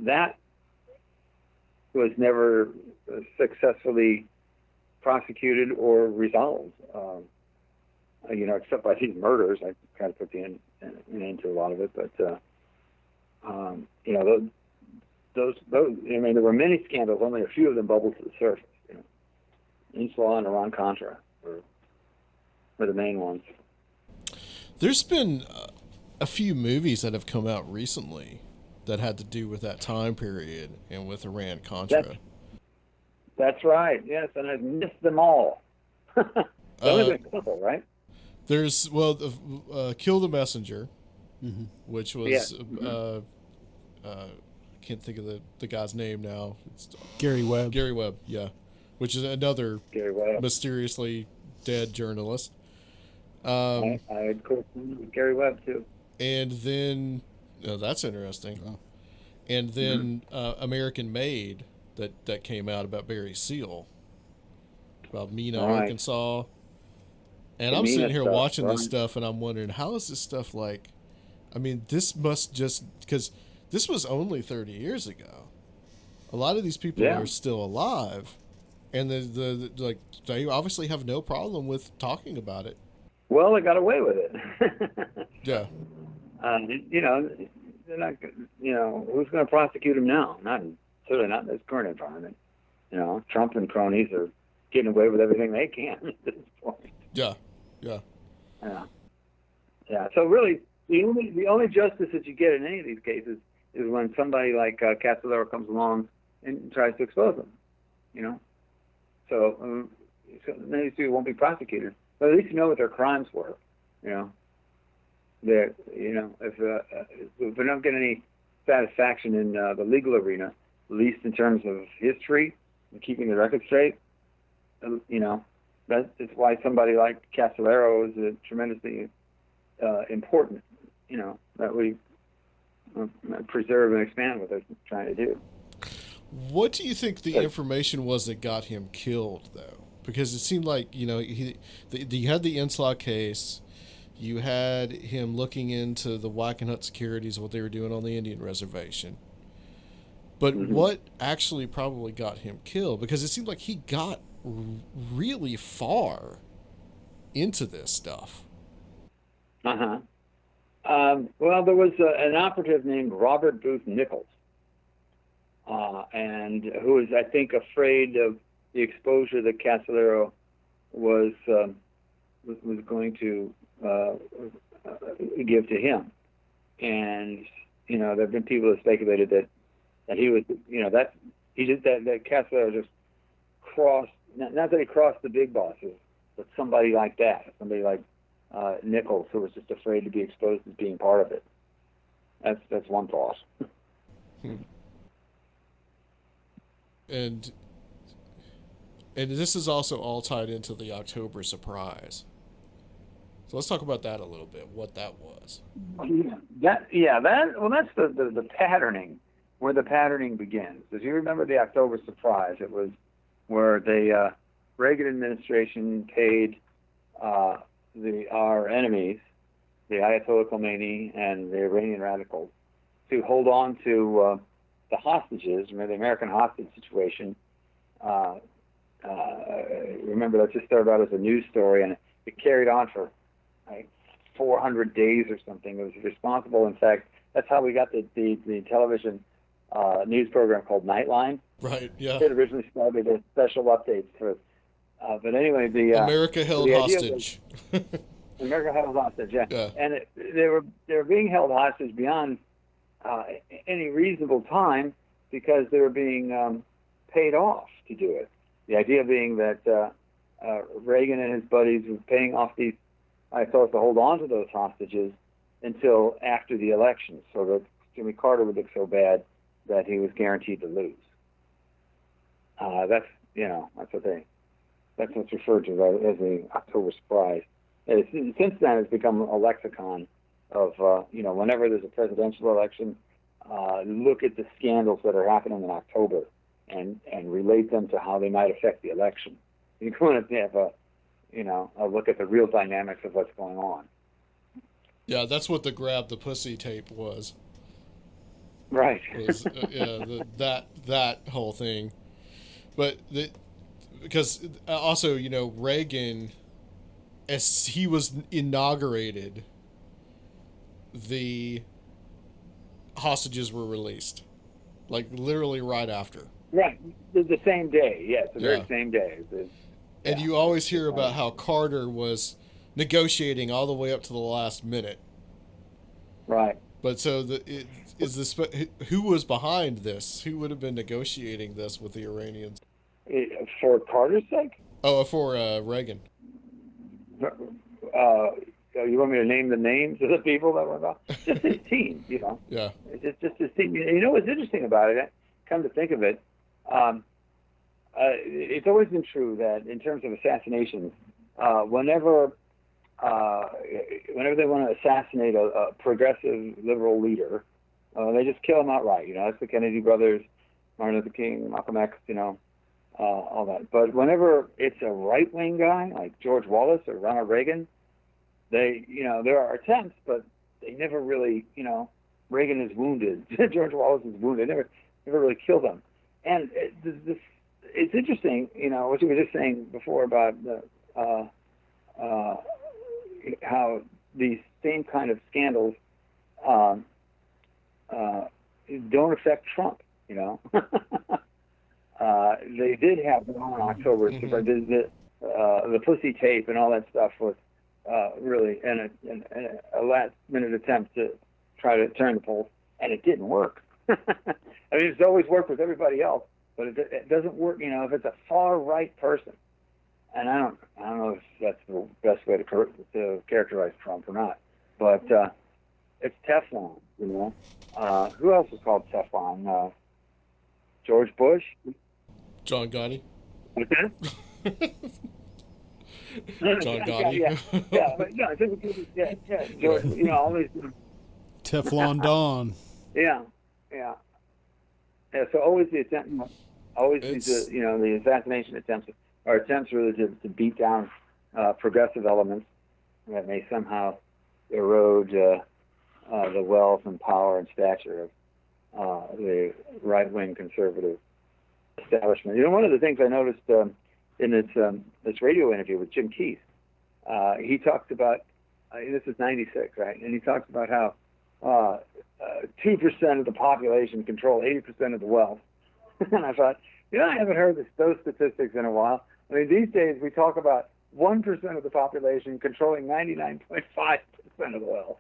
That was never successfully prosecuted or resolved. Except by these murders. I kind of put the end into a lot of it, but those there were many scandals. Only a few of them bubbled to the surface. Inslaw and Iran-Contra were the main ones. There's been a few movies that have come out recently that had to do with that time period and with Iran-Contra. That's right. Yes, and I've missed them all. Only been a couple, right? There's Kill the Messenger, which was can't think of the guy's name now. It's Gary Webb. Gary Webb, yeah, which is another Gary Webb. mysteriously dead journalist. I of course Gary Webb too. And then that's interesting. Oh. And then American Made that came out about Barry Seal, about Mena, Arkansas. And I'm sitting here watching this stuff, and I'm wondering, how is this stuff like? I mean, this must just, because this was only 30 years ago. A lot of these people are still alive, and they obviously have no problem with talking about it. Well, they got away with it. Yeah. They're not. Who's going to prosecute them now? Certainly not in this current environment. Trump and cronies are getting away with everything they can at this point. Yeah. So really, the only justice that you get in any of these cases is when somebody like Casolaro comes along and tries to expose them. So these people won't be prosecuted, but at least you know what their crimes were. If we don't get any satisfaction in the legal arena, at least in terms of history and keeping the record straight, that's why somebody like Casolaro is tremendously important, that we preserve and expand what they're trying to do. What do you think the information was that got him killed, though? Because it seemed like, you had the Inslaw case, you had him looking into the Wackenhut securities, what they were doing on the Indian reservation. But what actually probably got him killed? Because it seemed like he got really far into this stuff. Well, there was an operative named Robert Booth Nichols, and who was, I think, afraid of the exposure that Casolaro was going to give to him. And there have been people who speculated that he was, that Casolaro just crossed. Not that he crossed the big bosses, but somebody like that, somebody like Nichols, who was just afraid to be exposed as being part of it. That's one thought. And this is also all tied into the October surprise. So let's talk about that a little bit. What that was. That's the patterning, where the patterning begins. If you remember the October surprise, it was where the Reagan administration paid our enemies, the Ayatollah Khomeini and the Iranian radicals, to hold on to the hostages. Remember the American hostage situation. Remember, that just started out as a news story, and it carried on for 400 days or something. It was responsible. In fact, that's how we got the television news program called Nightline. Right. Yeah. It originally started as special updates for. But anyway, the America held hostage. America held hostage. Yeah. And they were being held hostage beyond any reasonable time because they were being paid off to do it. The idea being that Reagan and his buddies were paying off these Ayatollahs to hold on to those hostages until after the election, so that Jimmy Carter would look so bad that he was guaranteed to lose. That's what's referred to as the October surprise. And since then, it's become a lexicon of whenever there's a presidential election, look at the scandals that are happening in October and relate them to how they might affect the election. You want to have a look at the real dynamics of what's going on. Yeah, that's what the grab the pussy tape was. Right. Was, that whole thing, but because also Reagan, as he was inaugurated, the hostages were released, like literally right after. Right, the same day. Yes, the very same day. And you always hear about how Carter was negotiating all the way up to the last minute. Right. But so who was behind this? Who would have been negotiating this with the Iranians? For Carter's sake? Oh, for Reagan. You want me to name the names of the people that were involved? Just his team, Yeah. It's just his team. You know what's interesting about it? Come to think of it, it's always been true that in terms of assassinations, whenever they want to assassinate a progressive liberal leader, they just kill him outright. It's the Kennedy brothers, Martin Luther King, Malcolm X, all that. But whenever it's a right-wing guy like George Wallace or Ronald Reagan, there are attempts, but they never really, Reagan is wounded, George Wallace is wounded. They never really killed them. And it's interesting, what you were just saying before about how these same kind of scandals don't affect Trump. They did have one on October. The pussy tape and all that stuff was really a last-minute attempt to try to turn the polls, and it didn't work. I mean, it's always worked with everybody else, but it doesn't work. If it's a far-right person, and I don't know if that's the best way to characterize Trump or not, but it's Teflon. Who else was called Teflon? George Bush. John Gotti. What's that? John Gotti. But no, George. All these. Teflon Don. Yeah. So always the attempt, the assassination attempts are attempts really to beat down progressive elements that may somehow erode the wealth and power and stature of the right-wing conservative establishment. One of the things I noticed in this radio interview with Jim Keith, he talked about, this is 96, right? And he talks about how 2% of the population control 80% of the wealth. And I thought, I haven't heard those statistics in a while. I mean, these days we talk about 1% of the population controlling 99.5% of the wealth.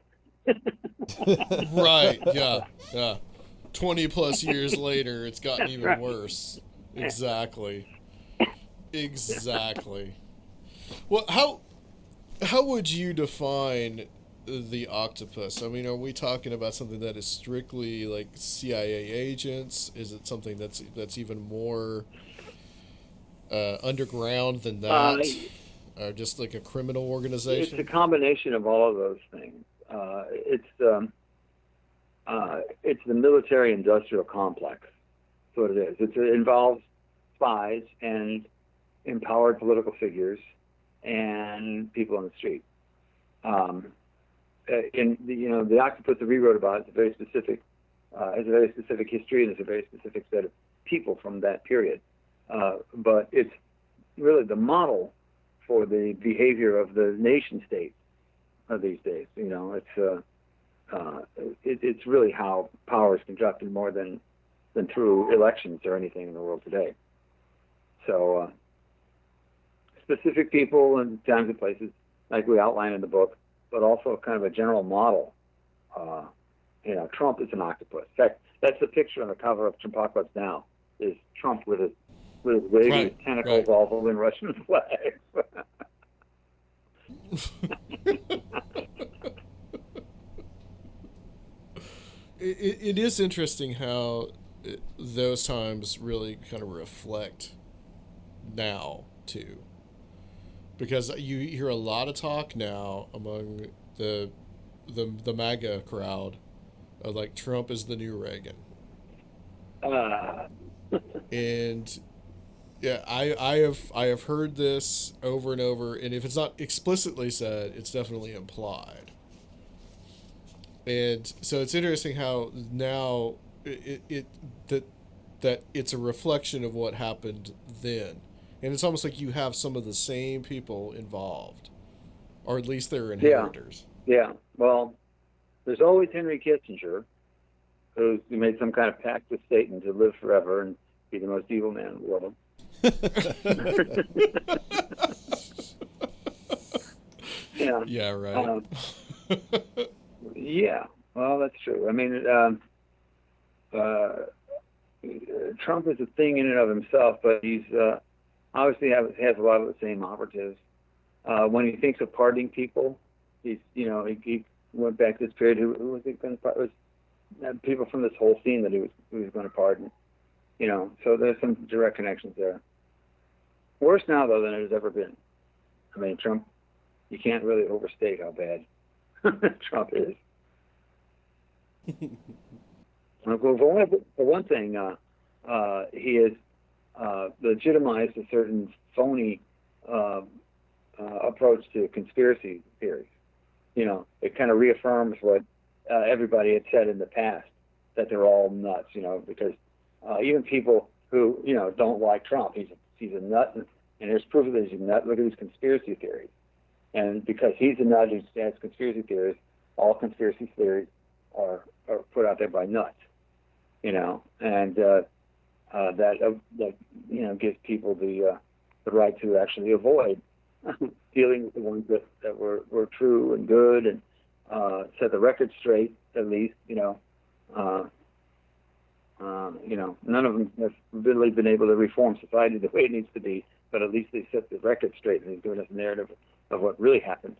Right, yeah. 20 plus years later, it's gotten even worse. Exactly. Well, how would you define the Octopus? I mean, are we talking about something that is strictly like CIA agents? Is it something that's even more underground than that? Or just like a criminal organization? It's a combination of all of those things. It's the military-industrial complex. That's what it is. It involves spies and empowered political figures and people on the street. The Octopus that we wrote about is a very specific history, and it's a very specific set of people from that period. But it's really the model for the behavior of the nation states of these days. It's really how power is conducted more than through elections or anything in the world today. So specific people and times and places, like we outline in the book, but also kind of a general model. Trump is an octopus. In fact, that's the picture on the cover of Trumpacalypse Now, is Trump with his waving his tentacles all holding Russian flags. It is interesting how those times really kind of reflect now too, because you hear a lot of talk now among the MAGA crowd of like Trump is the new Reagan. And yeah, I have heard this over and over, and if it's not explicitly said, it's definitely implied. And so it's interesting how now that it's a reflection of what happened then, and it's almost like you have some of the same people involved, or at least their inheritors. Yeah. Well, there's always Henry Kissinger, who made some kind of pact with Satan to live forever and be the most evil man in the world. Yeah. Yeah, right. Yeah, well, that's true. I mean, Trump is a thing in and of himself, but he's obviously has a lot of the same operatives. When he thinks of pardoning people, he went back to this period. Who was he going to pardon? It was people from this whole scene that he was going to pardon. So there's some direct connections there. Worse now, though, than it has ever been. I mean, Trump, you can't really overstate how bad Trump is. For one thing, he has legitimized a certain phony approach to conspiracy theories. It kind of reaffirms what everybody had said in the past, that they're all nuts, because even people who, don't like Trump, he's a nut, and there's proof that he's a nut. Look at his conspiracy theories. And because he's a nut who has conspiracy theories, all conspiracy theories are put out there by nuts, and that gives people the right to actually avoid dealing with the ones that were true and good and set the record straight, at least. None of them have really been able to reform society the way it needs to be, but at least they set the record straight and they've given us a narrative of what really happened.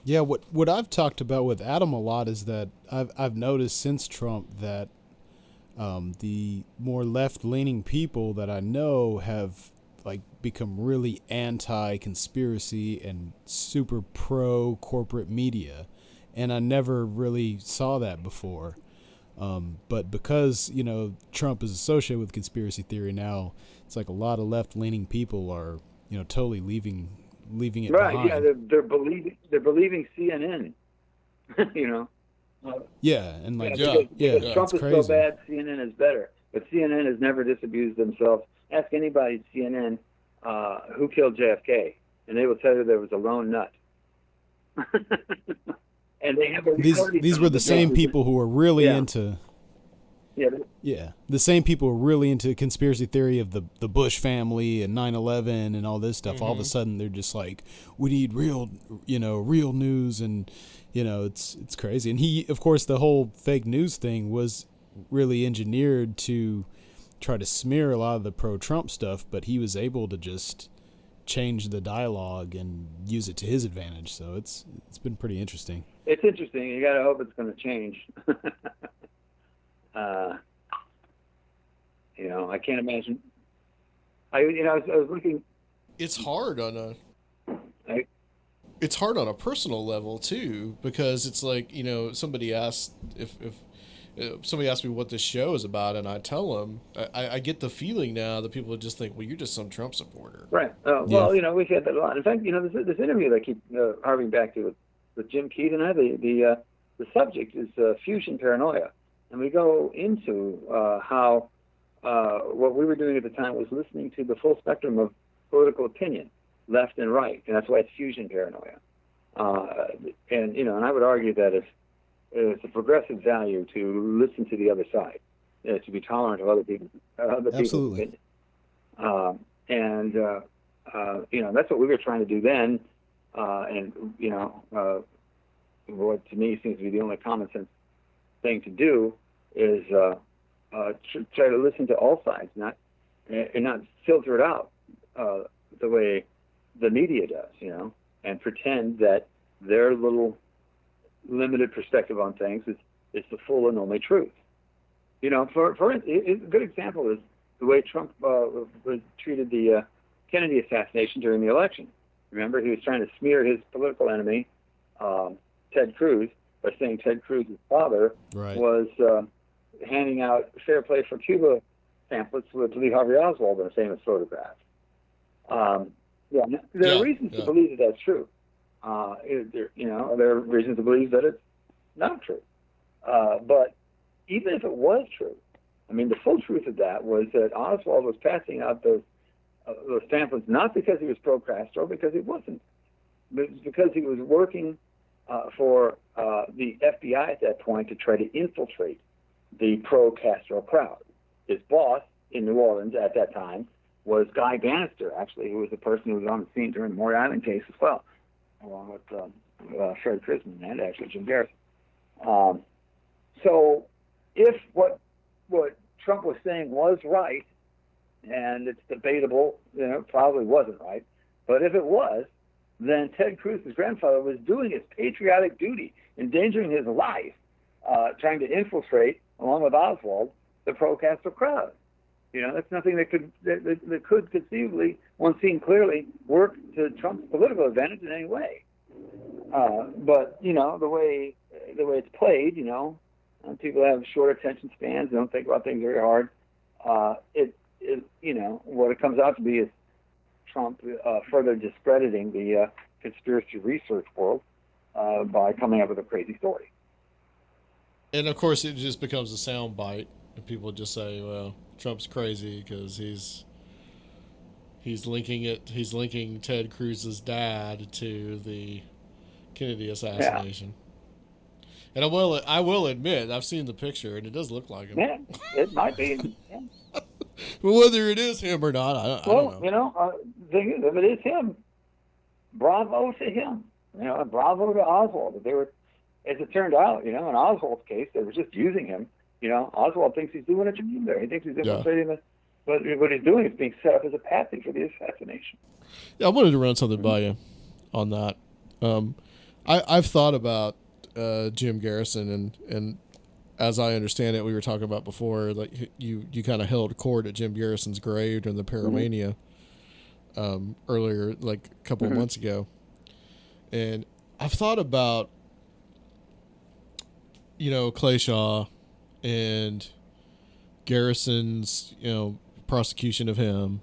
Yeah, what I've talked about with Adam a lot is that I've noticed since Trump that the more left-leaning people that I know have become really anti-conspiracy and super pro-corporate media, and I never really saw that before. But because Trump is associated with conspiracy theory now, it's like a lot of left-leaning people are totally leaving it right, behind. Yeah, they're believing CNN. Yeah, and because Trump is crazy. so bad, CNN is better. But CNN has never disabused themselves. Ask anybody at CNN who killed JFK, and they will tell you there was a lone nut. And they have these were the same people who were really into. Yeah. Yeah, the same people who were really into conspiracy theory of the Bush family and 9/11 and all this stuff. Mm-hmm. All of a sudden, they're just like, we need real news, and it's crazy. And he, of course, the whole fake news thing was really engineered to try to smear a lot of the pro-Trump stuff, but he was able to just change the dialogue and use it to his advantage. So it's been pretty interesting. It's interesting. You got to hope it's going to change. I can't imagine. I was looking. It's hard on a personal level too, because it's like, somebody asked if somebody asked me what this show is about, and I tell them, I get the feeling now that people would just think, well, you're just some Trump supporter. Right. Well, we've had that a lot. In fact, this interview that I keep harping back to with Jim Keith and I, the subject is fusion paranoia. And we go into how what we were doing at the time was listening to the full spectrum of political opinion, left and right, and that's why it's fusion paranoia. And I would argue that it's a progressive value to listen to the other side, to be tolerant of other people's opinion. That's what we were trying to do then, what to me seems to be the only common sense thing to do is try to listen to all sides, not filter it out the way the media does, and pretend that their little limited perspective on things is the full and only truth. For a good example is the way Trump treated the Kennedy assassination during the election. Remember, he was trying to smear his political enemy, Ted Cruz, by saying Ted Cruz's father was handing out fair play for Cuba pamphlets with Lee Harvey Oswald in a famous photograph. There are reasons to believe that that's true. There are reasons to believe that it's not true. But even if it was true, the full truth of that was that Oswald was passing out those pamphlets not because he was pro-Castro, because he wasn't. But it's because he was working for the FBI at that point to try to infiltrate the pro-Castro crowd. His boss, in New Orleans at that time was Guy Bannister, actually, who was the person who was on the scene during the Maury Island case as well, along with Fred Prisman and actually Jim Garrison. So if what Trump was saying was right, and it's debatable, it probably wasn't right, but if it was, then Ted Cruz's grandfather was doing his patriotic duty, endangering his life, trying to infiltrate, along with Oswald, the pro-Castro crowd. That's nothing that could conceivably, once seen clearly, work to Trump's political advantage in any way. But the way it's played, people have short attention spans, don't think about things very hard. What it comes out to be is Trump further discrediting the conspiracy research world by coming up with a crazy story. And of course, it just becomes a soundbite, and people just say, "Well, Trump's crazy because he's linking Ted Cruz's dad to the Kennedy assassination." Yeah. And I will admit, I've seen the picture, and it does look like him. Yeah, it might be. Yeah. Well, whether it is him or not, I don't know. The thing is, if it is him, bravo to him. Bravo to Oswald. That they were, as it turned out, in Oswald's case, they were just using him. Oswald thinks he's doing a job there. He thinks he's infiltrating but what he's doing is being set up as a patsy for the assassination. Yeah, I wanted to run something by you on that. I've thought about Jim Garrison, and as I understand it, we were talking about before, like you kind of held court at Jim Garrison's grave during the Paramania earlier, like a couple of months ago. And I've thought about, Clay Shaw and Garrison's, prosecution of him.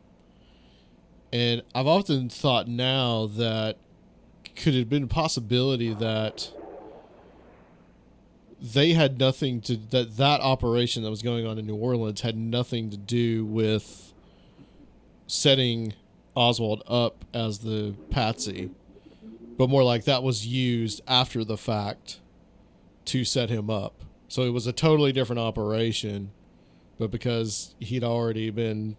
And I've often thought now that could it have been a possibility that they had nothing to, that operation that was going on in New Orleans had nothing to do with setting Oswald up as the patsy, but more like that was used after the fact to set him up. So it was a totally different operation, but because he'd already been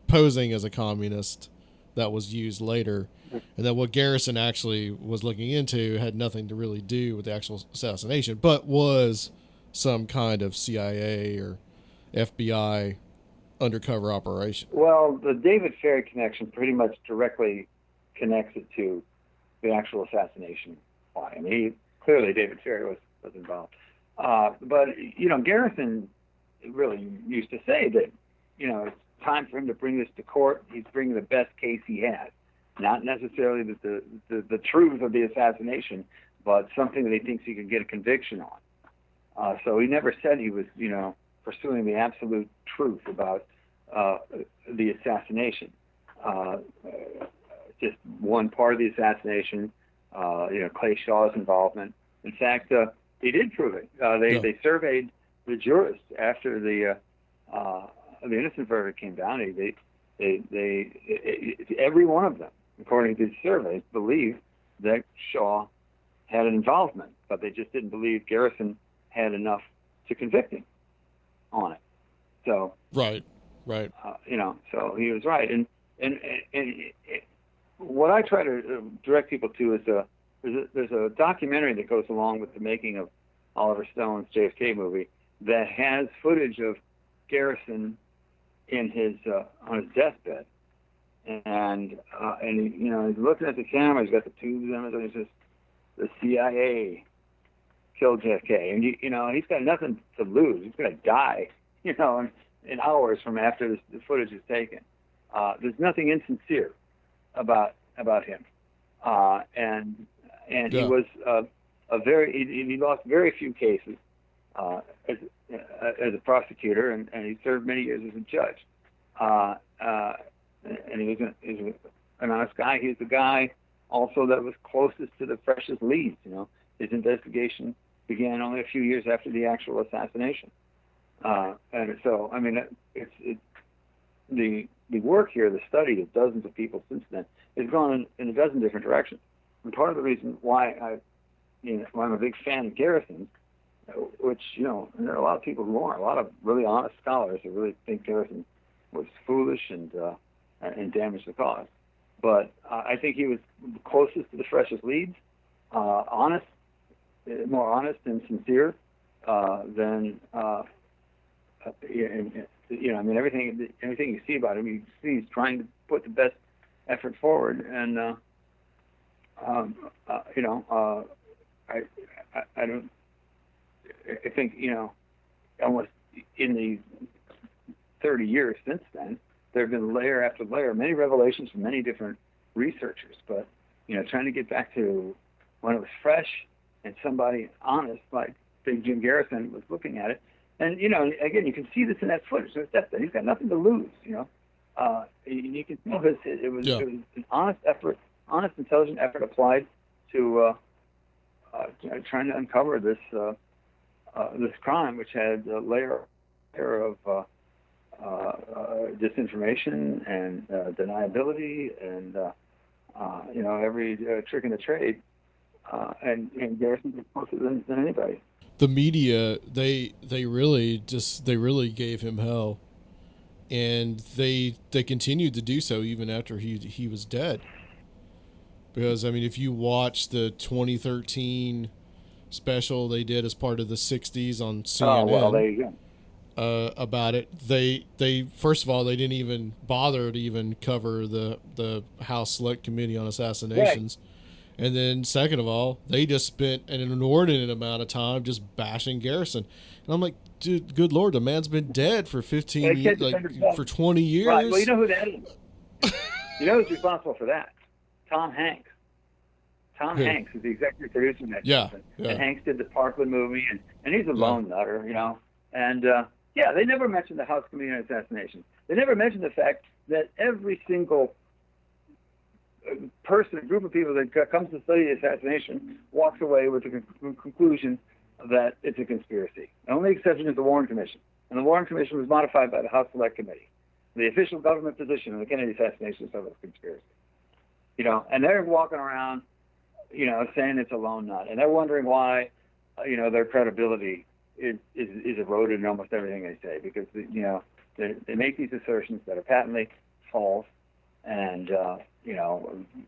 posing as a communist, that was used later. And that what Garrison actually was looking into had nothing to really do with the actual assassination, but was some kind of CIA or FBI undercover operation. Well, the David Ferry connection pretty much directly connects it to the actual assassination. I mean, clearly David Ferry was involved. But, Garrison really used to say that, it's time for him to bring this to court. He's bringing the best case he has. Not necessarily the truth of the assassination, but something that he thinks he could get a conviction on. So he never said he was, pursuing the absolute truth about the assassination. Just one part of the assassination, Clay Shaw's involvement. In fact, he did prove it. They surveyed the jurists after the innocent verdict came down. Every one of them, according to the surveys, believed that Shaw had an involvement, but they just didn't believe Garrison had enough to convict him on it. So right. So he was right. And what I try to direct people to is there's a documentary that goes along with the making of Oliver Stone's JFK movie that has footage of Garrison in his on his deathbed, and he's looking at the camera. He's got the tubes in it, and he says, "The CIA killed JFK," and he's got nothing to lose. He's going to die, in hours from after the footage is taken. There's nothing insincere about him, and he was he lost very few cases as a prosecutor, and he served many years as a judge. And he was an honest guy. He's the guy also that was closest to the freshest leads. His investigation began only a few years after the actual assassination. And so, I mean, the work here, the study of dozens of people since then, has gone in a dozen different directions. And part of the reason why I'm a big fan of Garrison's, which, there are a lot of people who are, a lot of really honest scholars who really think Garrison was foolish and damaged the cause. But I think he was closest to the freshest leads, honest, more honest and sincere than I mean, everything you see about him, you see he's trying to put the best effort forward, and I don't. I think almost in the 30 years since then, there have been layer after layer, many revelations from many different researchers. But trying to get back to when it was fresh and somebody honest like Big Jim Garrison was looking at it, and again, you can see this in that footage. So he's got nothing to lose. You can see it was an honest effort, honest, intelligent effort applied to trying to uncover this crime, which had a layer of disinformation and deniability and every trick in the trade. And Garrison was closer than anybody. The media, they really gave him hell, and they continued to do so even after he was dead. Because I mean, if you watch the 2013 special they did as part of the 60s on CNN, oh well, there you go. About it, they first of all, they didn't even bother to even cover the House Select Committee on Assassinations. Right. And then, second of all, they just spent an inordinate amount of time just bashing Garrison. And I'm like, dude, good Lord, the man's been dead for 15 years, for 20 years. Right. Well, you know who that is? You know who's responsible for that? Tom Hanks. Tom Hanks is the executive producer of that. Yeah. And Hanks did the Parkland movie, and he's a lone nutter, And, they never mentioned the House Committee on Assassination. They never mentioned the fact that every single person, a group of people that comes to study assassination walks away with the conclusion that it's a conspiracy. The only exception is the Warren Commission. And the Warren Commission was modified by the House Select Committee. The official government position on the Kennedy assassination is that it was a conspiracy. And they're walking around, saying it's a lone nut. And they're wondering why, their credibility is eroded in almost everything they say, because, they make these assertions that are patently false and,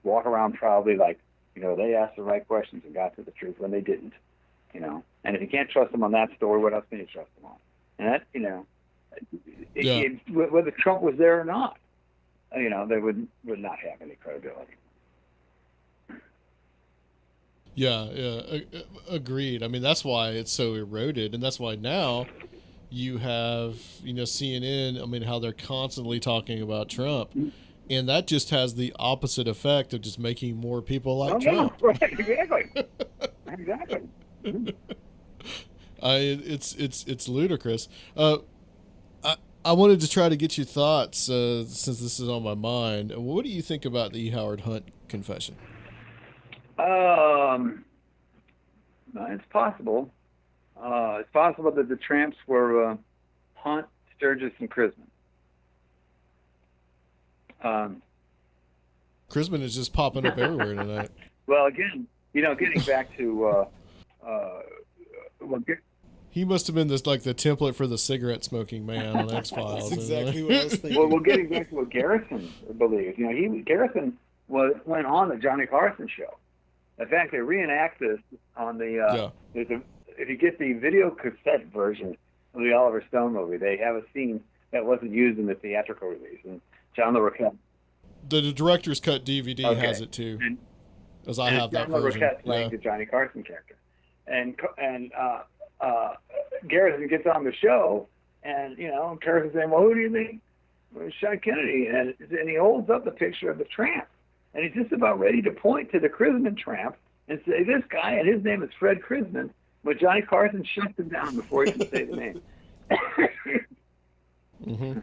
walk around proudly like, they asked the right questions and got to the truth when they didn't, And if you can't trust them on that story, what else can you trust them on? And that, whether Trump was there or not, they would not have any credibility. Yeah, agreed. I mean, that's why it's so eroded, and that's why now you have, CNN, I mean, how they're constantly talking about Trump, and that just has the opposite effect of just making more people like Trump. Yeah, right, exactly. Exactly. It's ludicrous. I wanted to try to get your thoughts, since this is on my mind. What do you think about the E. Howard Hunt confession? It's possible. It's possible that the tramps were Hunt, Sturgis, and Crisman. Crisman is just popping up everywhere tonight. Well, again, getting back to he must have been the template for the cigarette smoking man on X-Files. That's exactly what I was thinking. Well, getting back to what Garrison believes. Garrison went on the Johnny Carson show. In fact, they reenact this on the. If you get the video cassette version of the Oliver Stone movie, they have a scene that wasn't used in the theatrical release, and John LaRoquette. The director's cut DVD has it too, as I have that version. John LaRoquette playing the Johnny Carson character, and Garrison gets on the show, and Carson's saying, "Well, who do you think shot Kennedy?" And he holds up the picture of the tramp, and he's just about ready to point to the Crisman tramp and say, "This guy, and his name is Fred Crisman." But Johnny Carson shuts him down before he can say the name. Mm-hmm.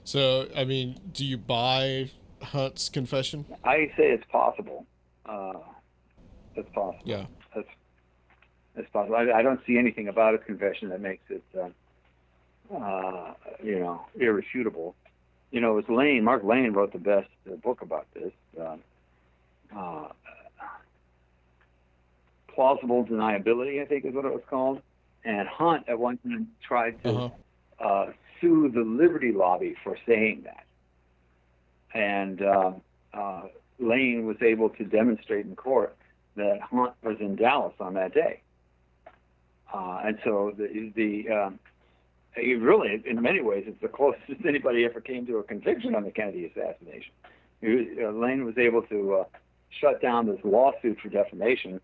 So, I mean, do you buy Hunt's confession? I say it's possible. It's possible. Yeah. It's possible. I don't see anything about his confession that makes it, irrefutable. It was Lane. Mark Lane wrote the best book about this. Plausible deniability, I think, is what it was called. And Hunt at one time tried to sue the Liberty Lobby for saying that. And Lane was able to demonstrate in court that Hunt was in Dallas on that day. And so it really, in many ways, it's the closest anybody ever came to a conviction on the Kennedy assassination. Lane was able to shut down this lawsuit for defamation.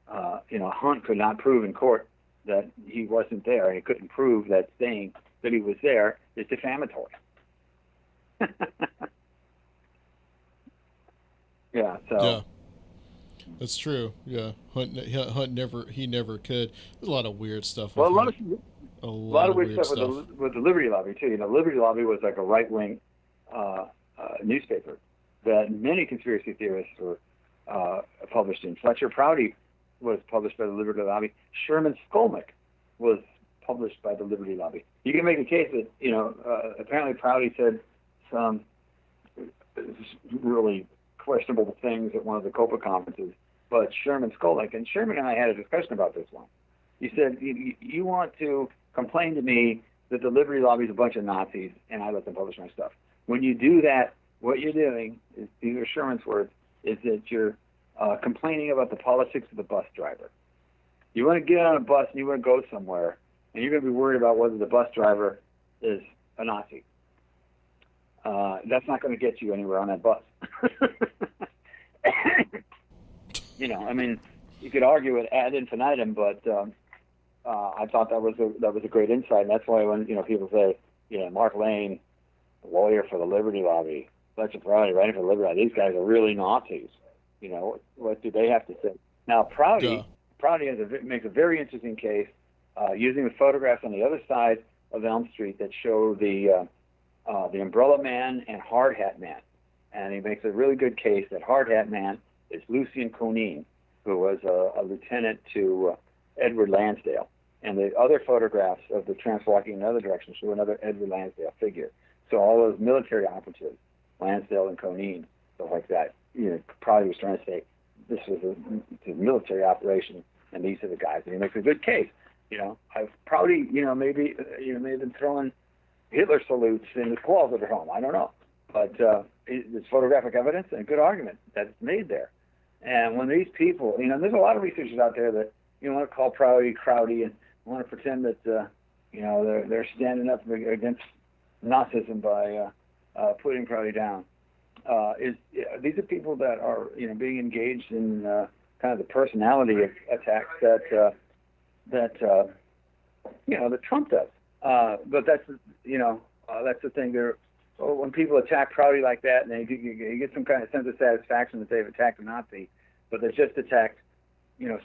Hunt could not prove in court that he wasn't there. He couldn't prove that saying that he was there is defamatory. Yeah. So. Yeah. That's true. Yeah, Hunt never could. There's a lot of weird stuff. Well, a lot of weird stuff with the Liberty Lobby too. Liberty Lobby was like a right-wing newspaper that many conspiracy theorists were published in. Fletcher Prouty was published by the Liberty Lobby. Sherman Skolnick was published by the Liberty Lobby. You can make a case that apparently Prouty said some really questionable things at one of the COPA conferences, but Sherman Skolnick, and Sherman and I had a discussion about this one. He said, you want to complain to me that the Liberty Lobby is a bunch of Nazis and I let them publish my stuff. When you do that, what you're doing, is, these are Sherman's words, is that you're complaining about the politics of the bus driver. You want to get on a bus and you want to go somewhere, and you're going to be worried about whether the bus driver is a Nazi. That's not going to get you anywhere on that bus. You could argue it ad infinitum, but I thought that was a great insight, and that's why when people say, Mark Lane, lawyer for the Liberty Lobby, Fletcher Prouty writing for the Liberty Lobby, these guys are really Nazis. What do they have to say? Now, Prouty makes a very interesting case using the photographs on the other side of Elm Street that show the Umbrella Man and Hard Hat Man. And he makes a really good case that Hard Hat Man is Lucien Conein, who was a lieutenant to Edward Lansdale. And the other photographs of the tramps walking in another direction show another Edward Lansdale figure. So all those military operatives, Lansdale and Conein, stuff like that, probably was trying to say this was a military operation, and these are the guys. And he makes a good case. I've probably, maybe may have been throwing Hitler salutes in his closet at home. I don't know. But there's photographic evidence and a good argument that's made there. And when these people, there's a lot of researchers out there that want to call Prouty crowdy and want to pretend that they're standing up against Nazism by putting Prouty down. These are people that are being engaged in kind of the personality attacks that Trump does. But that's the thing. When people attack Prouty like that, and you get some kind of sense of satisfaction that they've attacked a Nazi, but they've just attacked,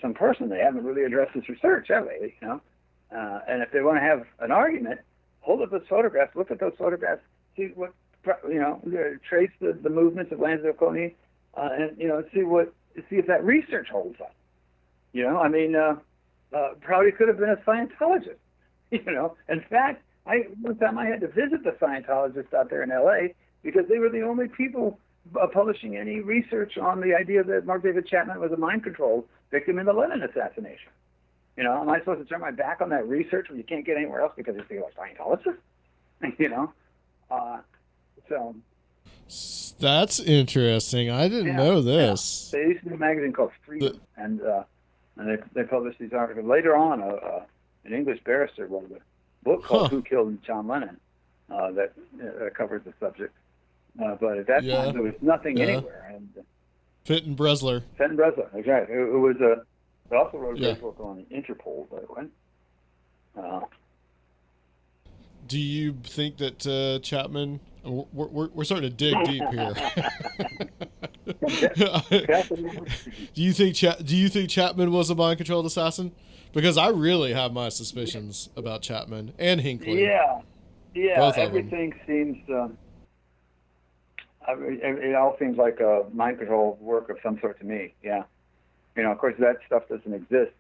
some person. They haven't really addressed this research, have they? And if they want to have an argument, hold up those photographs, look at those photographs, see what, trace the movements of Lansdale Conein, and see if that research holds up. Prouty could have been a Scientologist. In fact, one time I had to visit the Scientologists out there in L.A. because they were the only people publishing any research on the idea that Mark David Chapman was a mind control victim in the Lennon assassination. Am I supposed to turn my back on that research when you can't get anywhere else because it's a Scientologist? So that's interesting. I didn't know this. Yeah. They used to do a magazine called Freedom, and they published these articles. Later on, an English barrister wrote a book called Who Killed John Lennon that covers the subject. But at that time, there was nothing anywhere. And Fenton Bresler. Fenton Bresler, exactly. It was they also wrote a great book on Interpol, by the way. Do you think that Chapman? We're starting to dig deep here. Do you think Chapman was a mind-controlled assassin? Because I really have my suspicions about Chapman and Hinckley. Yeah. Both everything seems. It all seems like a mind control work of some sort to me. Yeah. Of course, that stuff doesn't exist.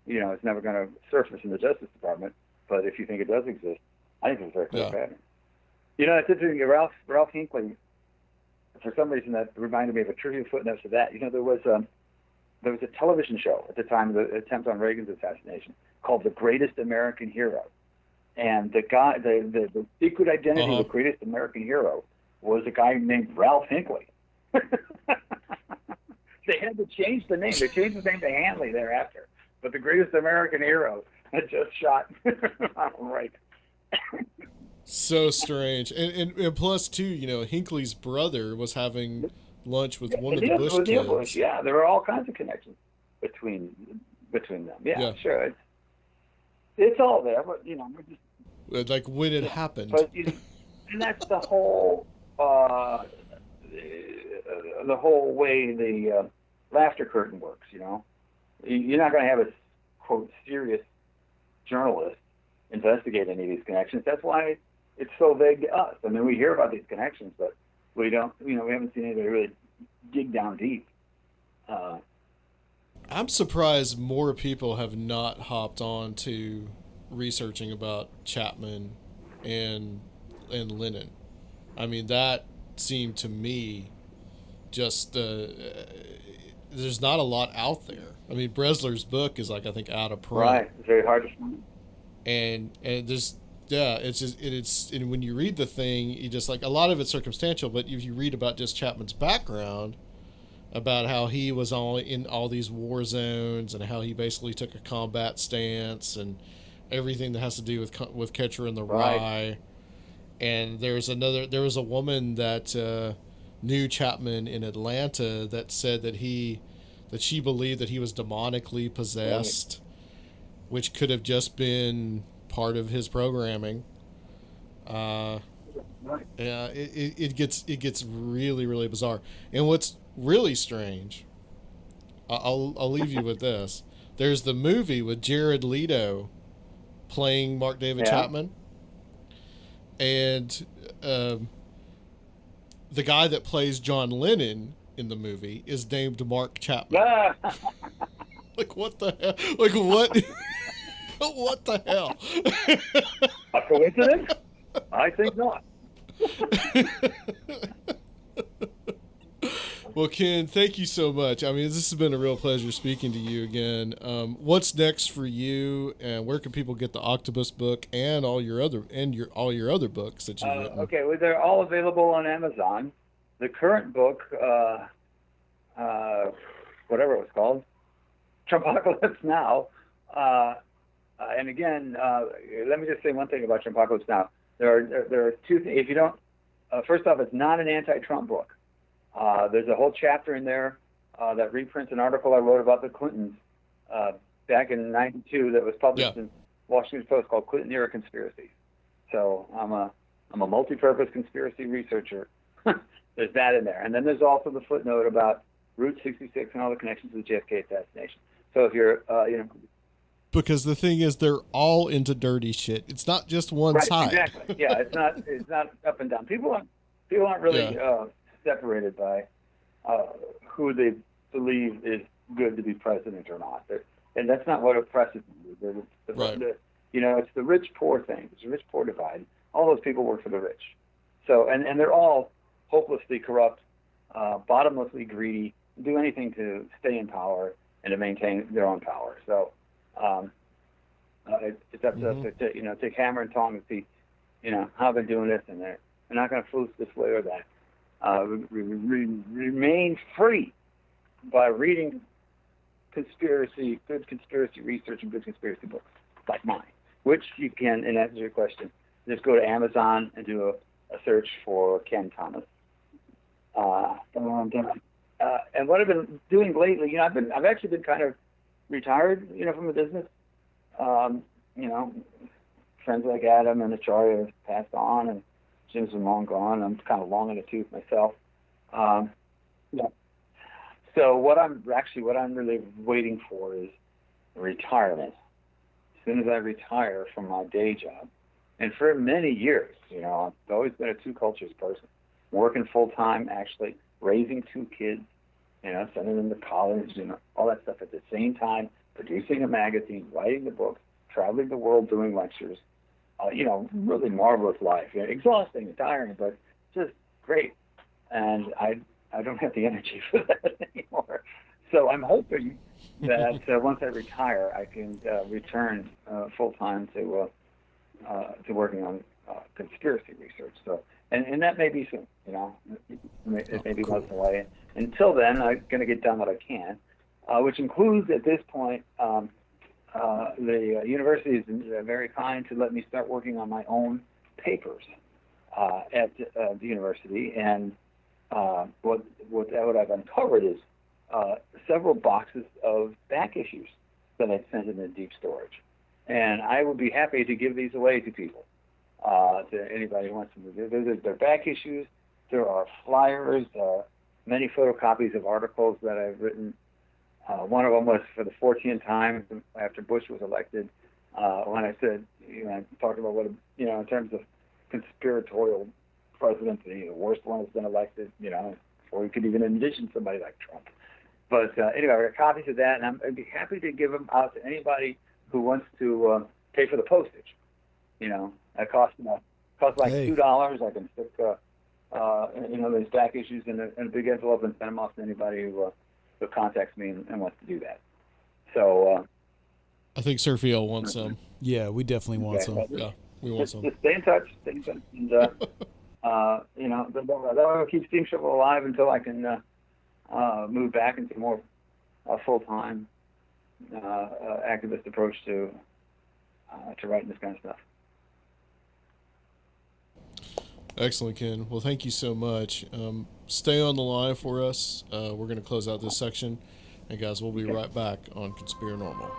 It's never going to surface in the Justice Department. But if you think it does exist, I think it's a very clear pattern. It's interesting. Ralph Hinckley, for some reason, that reminded me of a trivia footnote to that. There was a television show at the time of the attempt on Reagan's assassination called The Greatest American Hero. And the guy, the secret identity of the greatest American hero was a guy named Ralph Hinckley. They had to change the name. They changed the name to Hanley thereafter. But the greatest American hero had just shot Reich. So strange. And plus, too, you know, Hinckley's brother was having lunch with one of the Bush kids. Yeah, there were all kinds of connections between them. Yeah. Sure. It's all there, but, you know, we're just... Like when it happened. But, you know, and that's the whole way the laughter curtain works, you know. You're not going to have a, quote, serious journalist investigate any of these connections. That's why it's so vague to us. I mean, we hear about these connections, but we don't, you know, we haven't seen anybody really dig down deep. I'm surprised more people have not hopped on to researching about Chapman and Lennon. I mean, that seemed to me just there's not a lot out there. I mean, Bresler's book is like, I think, out of print. Right, it's very hard to find. And there's and when you read the thing, you just like, a lot of it's circumstantial, but if you read about just Chapman's background, about how he was in all these war zones and how he basically took a combat stance and everything that has to do with Catcher in the Rye. And there was a woman that knew Chapman in Atlanta that said that she believed that he was demonically possessed, which could have just been part of his programming. Yeah, it gets really, really bizarre. And what's really strange, I'll leave you with this. There's the movie with Jared Leto playing Mark David Chapman, and the guy that plays John Lennon in the movie is named Mark Chapman. Like, what the hell? Like, what? What the hell? A coincidence? I think not. Well, Ken, thank you so much. I mean, this has been a real pleasure speaking to you again. What's next for you, and where can people get the Octopus book and all your other books that you've written? Okay, well, they're all available on Amazon. The current book, whatever it was called, Trumpocalypse Now. And again, let me just say one thing about Trumpocalypse Now. There are two things. If you don't, first off, it's not an anti-Trump book. There's a whole chapter in there that reprints an article I wrote about the Clintons back in '92 that was published in Washington Post called Clinton Era Conspiracies. So I'm a multi-purpose conspiracy researcher. There's that in there, and then there's also the footnote about Route 66 and all the connections to the JFK assassination. So if you're, because the thing is, they're all into dirty shit. It's not just one side. Exactly. Yeah, it's not up and down. People aren't really separated by who they believe is good to be president or not. And that's not what oppresses them. It's the rich-poor thing. It's the rich-poor divide. All those people work for the rich. So, and they're all hopelessly corrupt, bottomlessly greedy, do anything to stay in power and to maintain their own power. So it's up to us to take hammer and tong and see, how they're doing this, and they're not going to fool us this way or that. Remain free by reading good conspiracy research and good conspiracy books like mine, which you can, in answer to your question, just go to Amazon and do a search for Kenn Thomas. And what I've been doing lately, I've actually been kind of retired, from the business. Friends like Adam and Acharya have passed on, and Jim's been long gone. I'm kind of long in the tooth myself. So what I'm really waiting for is retirement. As soon as I retire from my day job, and for many years, I've always been a two cultures person, working full time, actually raising two kids, sending them to college, all that stuff at the same time, producing a magazine, writing the books, traveling the world, doing lectures. Really marvelous life. Exhausting and tiring, but just great. And I don't have the energy for that anymore. So I'm hoping that once I retire, I can return full time to to working on conspiracy research. So, and that may be soon. You know, it may be months away. Until then, I'm going to get done what I can, which includes at this point the university is very kind to let me start working on my own papers at the university. And what I've uncovered is several boxes of back issues that I sent into deep storage. And I would be happy to give these away to people, to anybody who wants them. They're back issues. There are flyers, many photocopies of articles that I've written. One of them was for the 14th time after Bush was elected, when I said, I talked about what, in terms of conspiratorial presidency, the worst one has been elected, or we could even envision somebody like Trump. But anyway, I got copies of that, and I'd be happy to give them out to anybody who wants to pay for the postage. That costs like $2. I can stick, these back issues in a big envelope and send them off to anybody who contacts me and wants to do that. So I think Surfiel wants some. Yeah, we definitely want some. Yeah, we want some. Just stay in touch. And that'll keep Steam Shovel alive until I can move back into more full-time activist approach to writing this kind of stuff. Excellent, Ken. Well, thank you so much. Stay on the line for us. We're going to close out this section. And, guys, we'll be right back on Conspirinormal.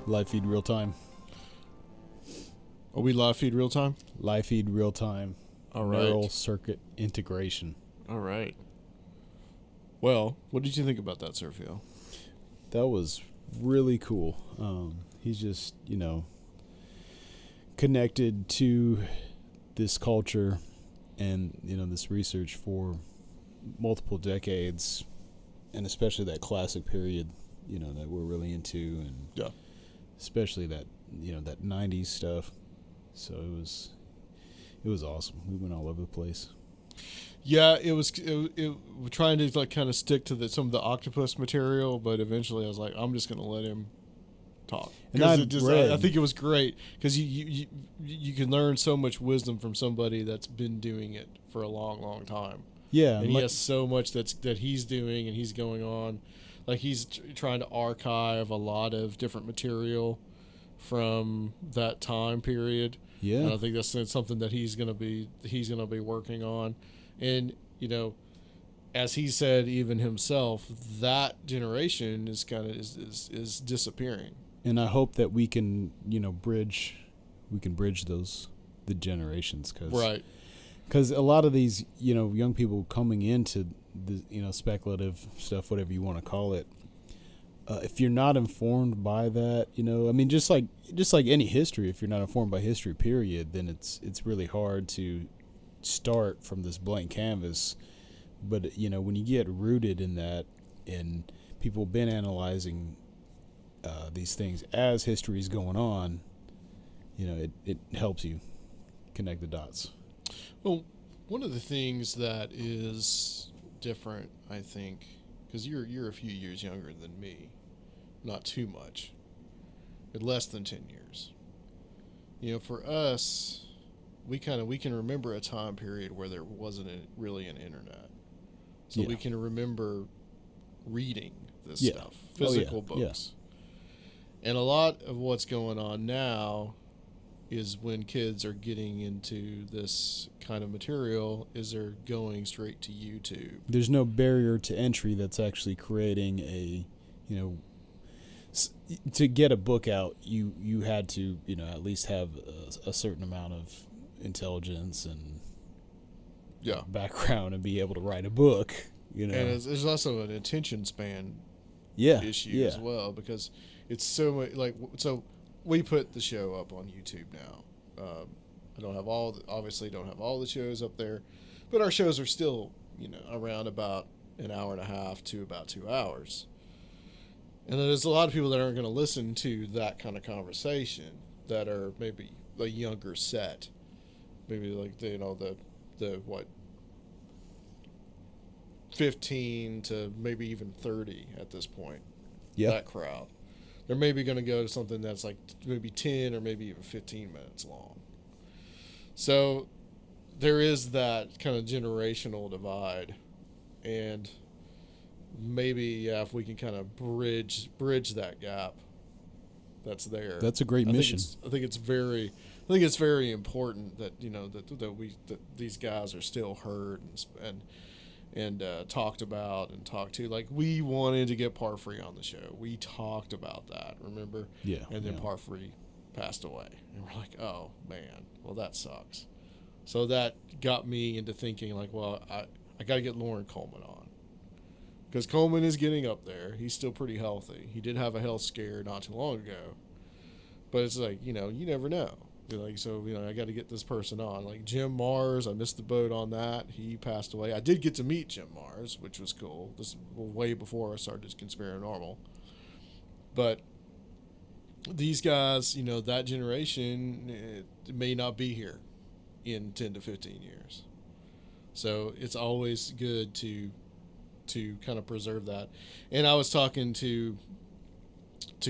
Live feed real time. Are we live feed real time? Live feed real time. All right. Neural circuit integration. All right. Well, what did you think about that, Surfiel? That was really cool. He's just, connected to this culture and, this research for multiple decades, and especially that classic period, that we're really into, and yeah, especially that, that 90s stuff. So it was awesome. We went all over the place. Yeah, it was trying to kind of stick to some of the Octopus material, but eventually I was like, I'm just going to let him talk. And I think it was great because you can learn so much wisdom from somebody that's been doing it for a long, long time. Yeah, and he has so much that he's doing and he's going on. Like he's trying to archive a lot of different material from that time period. Yeah, and I think that's something that he's gonna be working on. And as he said, even himself, that generation is kind of is disappearing. And I hope that we can bridge the generations, because a lot of these young people coming into the speculative stuff, whatever you want to call it, if you're not informed by that, just like any history, if you're not informed by history, period, then it's really hard to start from this blank canvas. But when you get rooted in that, and people have been analyzing these things as history is going on, it helps you connect the dots. Well, one of the things that is different, I think, because you're a few years younger than me, not too much, but less than 10 years. For us, we can remember a time period where there wasn't really an internet, so we can remember reading this stuff, physical books. And a lot of what's going on now is when kids are getting into this kind of material is they're going straight to YouTube. There's no barrier to entry that's actually creating a you know, to get a book out, you had to, you know, at least have a certain amount of intelligence and background and be able to write a book, you know. And there's also an attention span issue as well, because it's so much, like, so we put the show up on YouTube now. I don't have obviously don't have all the shows up there, but our shows are still, you know, around about an hour and a half to about 2 hours. And there's a lot of people that aren't going to listen to that kind of conversation that are maybe a younger set, maybe like the 15 to maybe even 30 at this point. Yeah. That crowd. They're maybe going to go to something that's like maybe 10 or maybe even 15 minutes long. So there is that kind of generational divide, and maybe if we can kind of bridge that gap that's there. That's a great mission. I think it's very important that, you know, that these guys are still heard and talked about and talked to. Like, we wanted to get Parfrey on the show. We talked about that, remember? Yeah. And then Parfrey passed away, and we're like, oh man, well, that sucks. So that got me into thinking, like, well, I got to get Loren Coleman on, because Coleman is getting up there. He's still pretty healthy. He did have a health scare not too long ago, but it's like, you know, you never know. You're like, so, you know, I got to get this person on. Like Jim Mars, I missed the boat on that. He passed away. I did get to meet Jim Mars, which was cool. This is way before I started Conspirinormal. But these guys, you know, that generation, it may not be here in 10 to 15 years. So it's always good to kind of preserve that. And I was talking to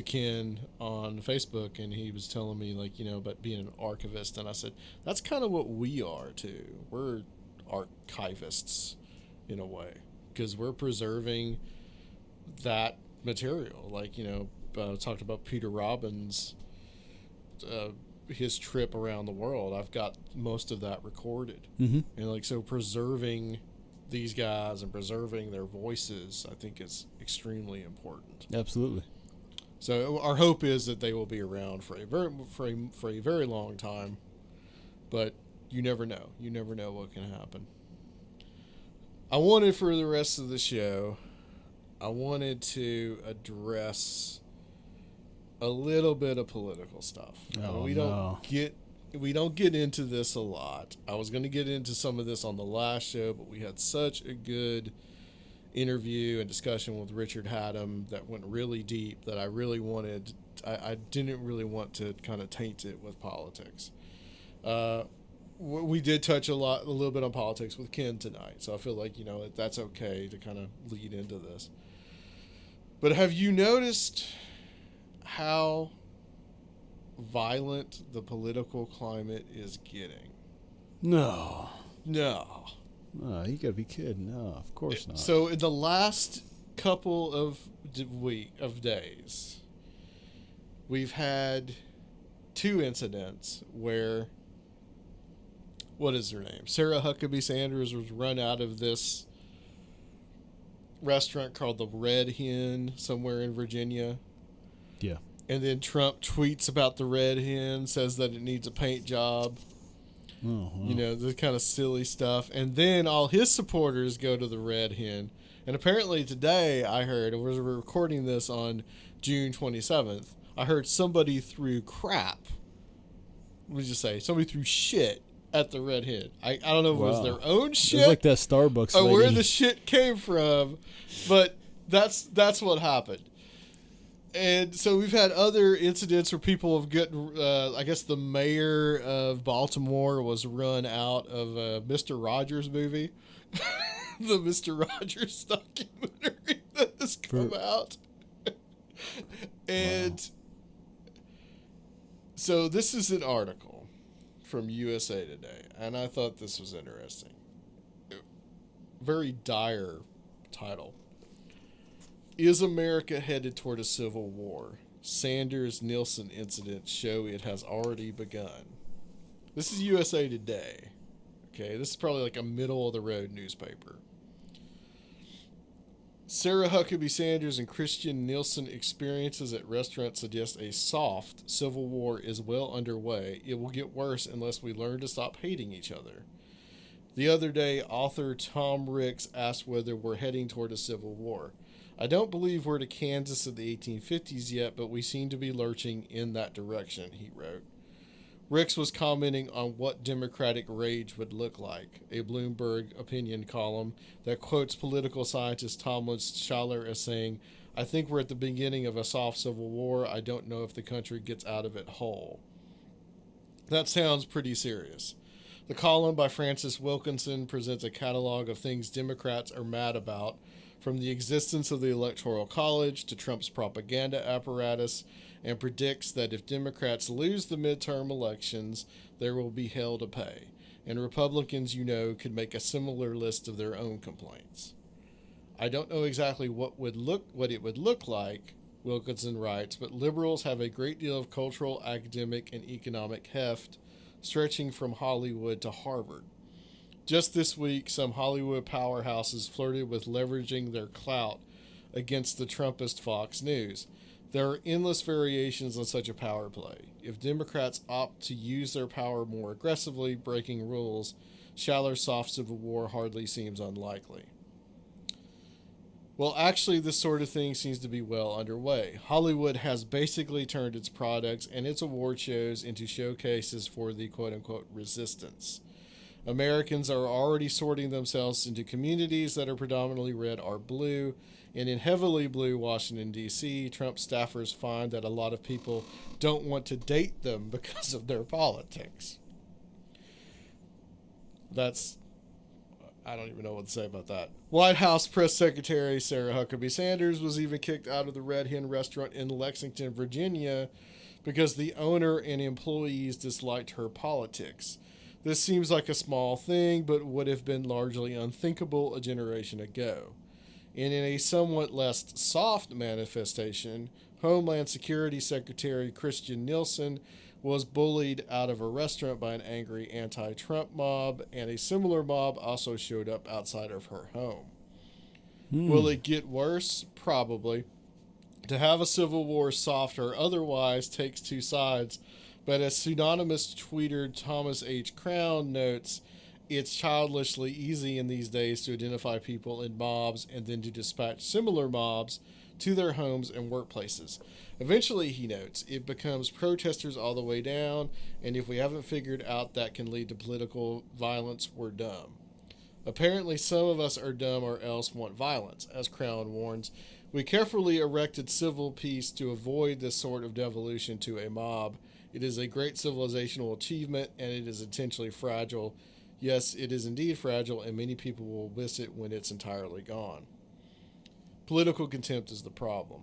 Kenn on Facebook, and he was telling me, like, you know, about being an archivist, and I said, that's kind of what we are too. We're archivists in a way, because we're preserving that material. Like, you know, talked about Peter Robbins, his trip around the world. I've got most of that recorded. Mm-hmm. And like, so preserving these guys and preserving their voices, I think, is extremely important. Absolutely. So our hope is that they will be around for a very long time, but you never know. You never know what can happen. I wanted, for the rest of the show, I wanted to address a little bit of political stuff. We don't get into this a lot. I was going to get into some of this on the last show, but we had such a good interview and discussion with Richard Haddam that went really deep that I didn't really want to kind of taint it with politics. We did touch a little bit on politics with Kenn tonight, so I feel like, you know, that's okay to kind of lead into this. But have you noticed how violent the political climate is getting? No. No, you gotta be kidding. No, of course not. So in the last couple of days, we've had 2 incidents where, what is her name? Sarah Huckabee Sanders was run out of this restaurant called the Red Hen somewhere in Virginia. Yeah. And then Trump tweets about the Red Hen, says that it needs a paint job. Oh, wow. You know, the kind of silly stuff. And then all his supporters go to the Red Hen. And apparently today, I heard, and we're recording this on June 27th, I heard somebody threw crap. What did you say? Somebody threw shit at the Red Hen. I don't know if it was their own shit. It was like that Starbucks or lady. where the shit came from. But that's what happened. And so we've had other incidents where people have gotten, I guess the mayor of Baltimore was run out of a Mr. Rogers movie. The Mr. Rogers documentary that has come out. And so this is an article from USA Today, and I thought this was interesting. Very dire title. Is America headed toward a civil war? Sanders-Nielsen incidents show it has already begun. This is USA Today. Okay, this is probably like a middle-of-the-road newspaper. Sarah Huckabee Sanders and Christian Nielsen experiences at restaurants suggest a soft civil war is well underway. It will get worse unless we learn to stop hating each other. The other day, author Tom Ricks asked whether we're heading toward a civil war. I don't believe we're to Kansas of the 1850s yet, but we seem to be lurching in that direction, he wrote. Ricks was commenting on what democratic rage would look like, a Bloomberg opinion column that quotes political scientist Thomas Schaller as saying, I think we're at the beginning of a soft civil war. I don't know if the country gets out of it whole. That sounds pretty serious. The column by Francis Wilkinson presents a catalog of things Democrats are mad about, from the existence of the Electoral College to Trump's propaganda apparatus, and predicts that if Democrats lose the midterm elections, there will be hell to pay. And Republicans, could make a similar list of their own complaints. I don't know exactly what it would look like, Wilkinson writes, but liberals have a great deal of cultural, academic, and economic heft, stretching from Hollywood to Harvard. Just this week, some Hollywood powerhouses flirted with leveraging their clout against the Trumpist Fox News. There are endless variations on such a power play. If Democrats opt to use their power more aggressively, breaking rules, Schaller's soft civil war hardly seems unlikely. Well, actually, this sort of thing seems to be well underway. Hollywood has basically turned its products and its award shows into showcases for the quote-unquote resistance. Americans are already sorting themselves into communities that are predominantly red or blue, and in heavily blue Washington, D.C., Trump staffers find that a lot of people don't want to date them because of their politics. I don't even know what to say about that. White House Press Secretary Sarah Huckabee Sanders was even kicked out of the Red Hen restaurant in Lexington, Virginia, because the owner and employees disliked her politics. This seems like a small thing, but would have been largely unthinkable a generation ago. And in a somewhat less soft manifestation, Homeland Security Secretary Christian Nielsen was bullied out of a restaurant by an angry anti-Trump mob, and a similar mob also showed up outside of her home. Will it get worse? Probably. To have a civil war, soft or otherwise, takes two sides, but as pseudonymous tweeter Thomas H. Crown notes, it's childishly easy in these days to identify people in mobs and then to dispatch similar mobs to their homes and workplaces. Eventually, he notes, it becomes protesters all the way down, and if we haven't figured out that can lead to political violence, we're dumb. Apparently, some of us are dumb or else want violence. As Crown warns, we carefully erected civil peace to avoid this sort of devolution to a mob. It is a great civilizational achievement, and it is intentionally fragile. Yes, it is indeed fragile, and many people will miss it when it's entirely gone. Political contempt is the problem.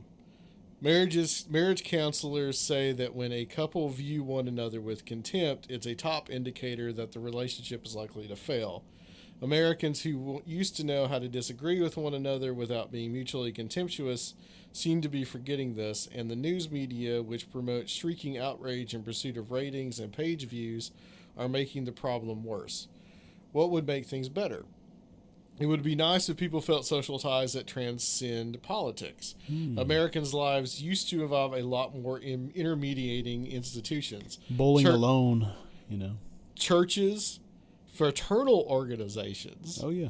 Marriage counselors say that when a couple view one another with contempt, it's a top indicator that the relationship is likely to fail. Americans who used to know how to disagree with one another without being mutually contemptuous seem to be forgetting this, and the news media, which promotes shrieking outrage in pursuit of ratings and page views, are making the problem worse. What would make things better? It would be nice if people felt social ties that transcend politics. Americans' lives used to involve a lot more intermediating institutions. Bowling alone, Churches, fraternal organizations. Oh, yeah.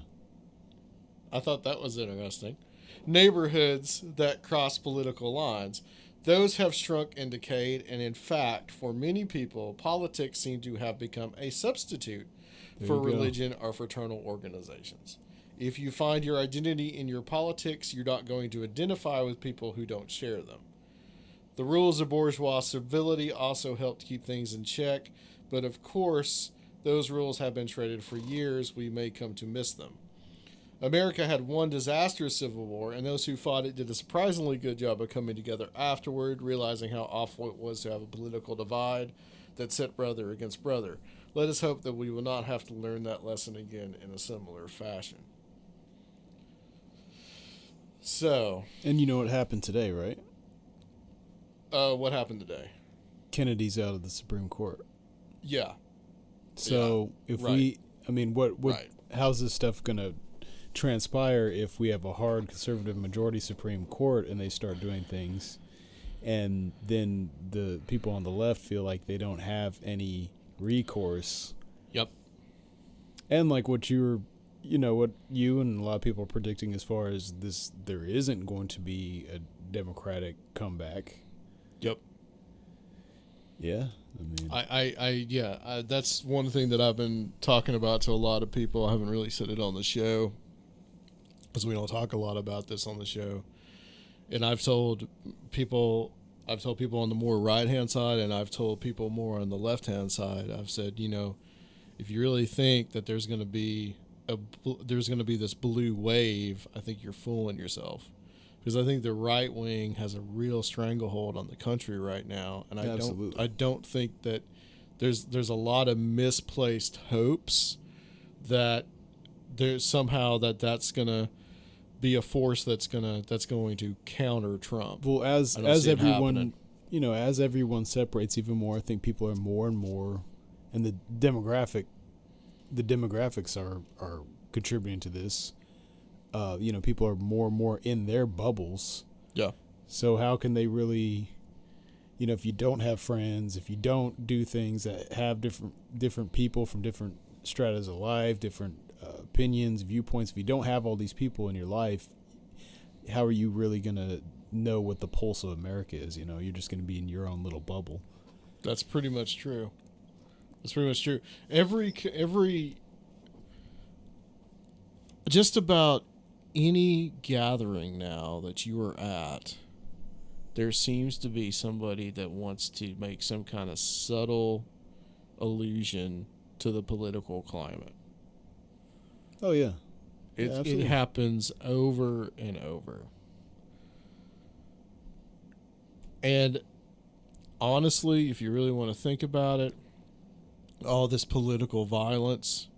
I thought that was interesting. Neighborhoods that cross political lines. Those have shrunk and decayed, and in fact, for many people, politics seem to have become a substitute for religion or fraternal organizations. If you find your identity in your politics, you're not going to identify with people who don't share them. The rules of bourgeois civility also helped keep things in check, but of course, those rules have been shredded for years. We may come to miss them. America had one disastrous civil war, and those who fought it did a surprisingly good job of coming together afterward, realizing how awful it was to have a political divide that set brother against brother. Let us hope that we will not have to learn that lesson again in a similar fashion. So. And you know what happened today, right? What happened today? Kennedy's out of the Supreme Court. Yeah. So if we, I mean, what, right. How's this stuff going to transpire if we have a hard conservative majority Supreme Court and they start doing things, and then the people on the left feel like they don't have any recourse. Yep. And like what you and a lot of people are predicting as far as this, there isn't going to be a Democratic comeback. Yep. Yeah. I mean, that's one thing that I've been talking about to a lot of people. I haven't really said it on the show because we don't talk a lot about this on the show. And I've told people on the more right-hand side, and I've told people more on the left-hand side. I've said, if you really think that there's going to be this blue wave, I think you're fooling yourself. Because I think the right wing has a real stranglehold on the country right now, and I don't think that there's a lot of misplaced hopes that there's somehow that's gonna be a force that's going to counter Trump. Well, as everyone as everyone separates even more, I think people are more and more, and the demographics are contributing to this. People are more and more in their bubbles. Yeah. So how can they really, if you don't have friends, if you don't do things that have different people from different stratas of life, different opinions, viewpoints, if you don't have all these people in your life, how are you really going to know what the pulse of America is? You're just going to be in your own little bubble. That's pretty much true. Every just about any gathering now that you are at, there seems to be somebody that wants to make some kind of subtle allusion to the political climate. Oh, yeah. It happens over and over. And honestly, if you really want to think about it, all this political violence,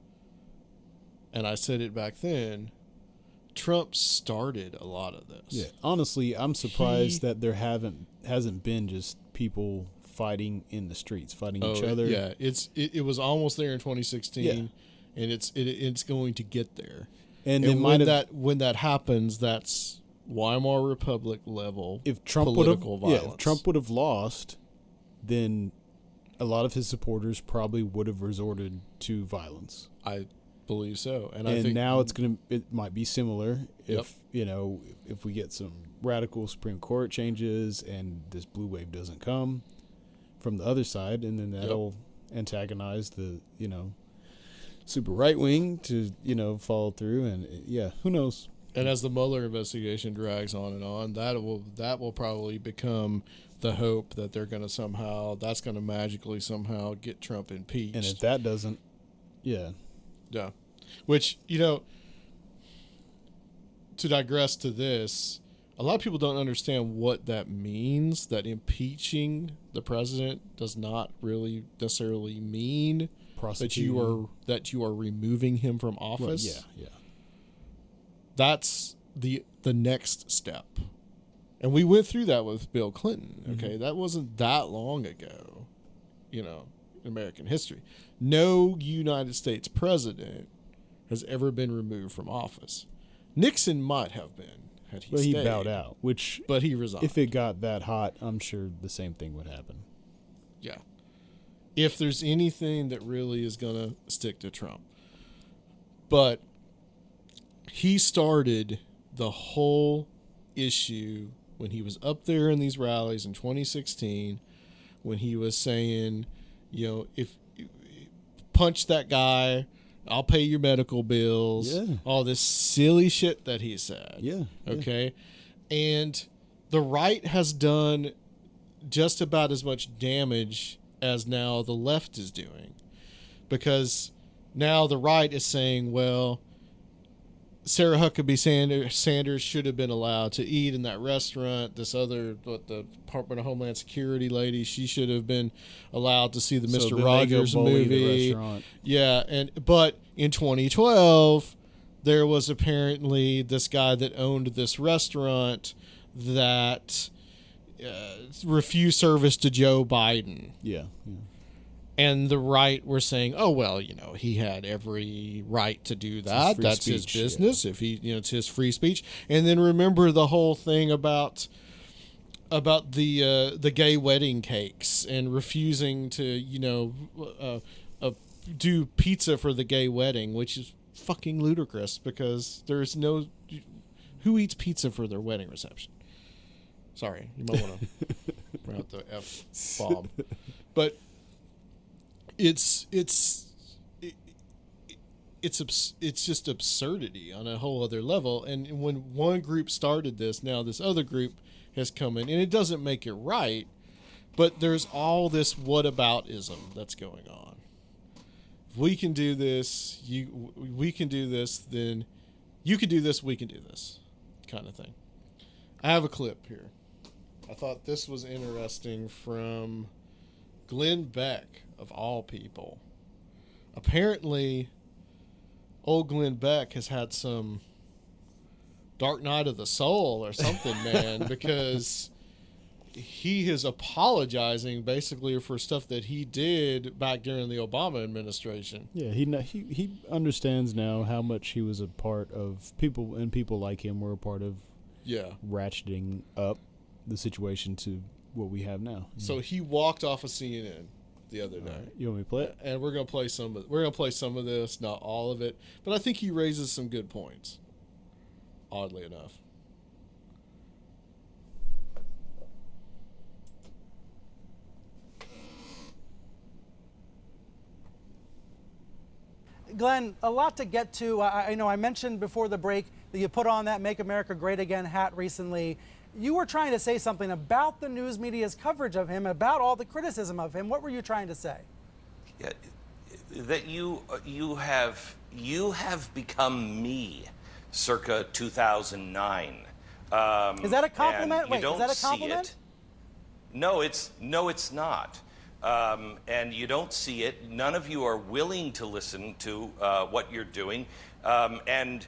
and I said it back then, Trump started a lot of this. Yeah, honestly, I'm surprised that there hasn't been just people fighting in the streets, fighting each other. Yeah, it was almost there in 2016, and it's going to get there. And when that happens, that's Weimar Republic level. If Trump violence. If Trump would have lost, then a lot of his supporters probably would have resorted to violence. I believe so, and I think now it might be similar if if we get some radical Supreme Court changes and this blue wave doesn't come from the other side, and then that'll antagonize the super right wing to follow through, and who knows. And as the Mueller investigation drags on and on, that will probably become the hope that they're going to that's going to magically somehow get Trump impeached. And if that doesn't, Yeah. Which, to digress to this, a lot of people don't understand what that means, that impeaching the president does not really necessarily mean that you are removing him from office. Yeah. That's the next step. And we went through that with Bill Clinton, okay? Mm-hmm. That wasn't that long ago, in American history. No United States president has ever been removed from office. Nixon might have been had he stayed. He bowed out, but he resigned. If it got that hot, I'm sure the same thing would happen. Yeah. If there's anything that really is going to stick to Trump. But he started the whole issue when he was up there in these rallies in 2016, when he was saying, if punch that guy, I'll pay your medical bills. Yeah. All this silly shit that he said. Yeah. Okay. And the right has done just about as much damage as now the left is doing. Because now the right is saying, well, Sarah Huckabee Sanders should have been allowed to eat in that restaurant. This other, the Department of Homeland Security lady, she should have been allowed to see the Mr. Rogers movie. Yeah, but in 2012, there was apparently this guy that owned this restaurant that refused service to Joe Biden. Yeah. And the right were saying, oh, well, he had every right to do that. That's his business. If he, it's his free speech. And then remember the whole thing about the gay wedding cakes and refusing to, do pizza for the gay wedding, which is fucking ludicrous because there's no, who eats pizza for their wedding reception? Sorry, you might want to bring out the F-bomb. But it's just absurdity on a whole other level. And when one group started this, now this other group has come in, and it doesn't make it right, but there's all this whataboutism that's going on. If we can do this, we can do this, then you can do this, we can do this, kind of thing. I have a clip here. I thought this was interesting from Glenn Beck, of all people. Apparently, old Glenn Beck has had some dark night of the soul or something, man, because he is apologizing basically for stuff that he did back during the Obama administration. Yeah, he understands now how much he was a part of people, and people like him were a part of ratcheting up the situation to what we have now. So he walked off of CNN the other day. Right. You want me to play it? And we're gonna play some of this, not all of it, but I think he raises some good points. Oddly enough. Glenn, a lot to get to. I know I mentioned before the break that you put on that Make America Great Again hat recently. You were trying to say something about the news media's coverage of him, about all the criticism of him. What were you trying to say? Yeah, that you have become me, circa 2009. Is that a compliment? Wait, is that a compliment? No, it's not. And you don't see it. None of you are willing to listen to what you're doing, and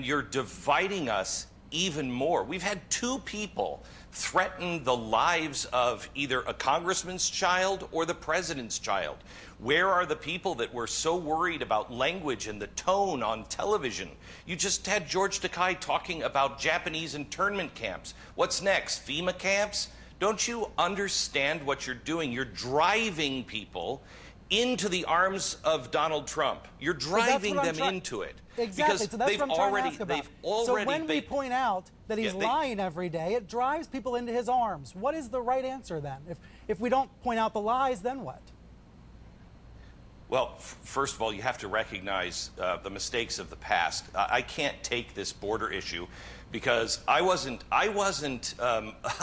you're dividing us even more. We've had two people threaten the lives of either a congressman's child or the president's child. Where are the people that were so worried about language and the tone on television? You just had George Takei talking about Japanese internment camps. What's next? FEMA camps? Don't you understand what you're doing? You're driving people into the arms of Donald Trump. You're driving them into it. Exactly. So that's what I'm trying to ask about. So when we point out that he's lying every day, it drives people into his arms. What is the right answer then? If we don't point out the lies, then what? Well, first of all, you have to recognize the mistakes of the past. I can't take this border issue because I wasn't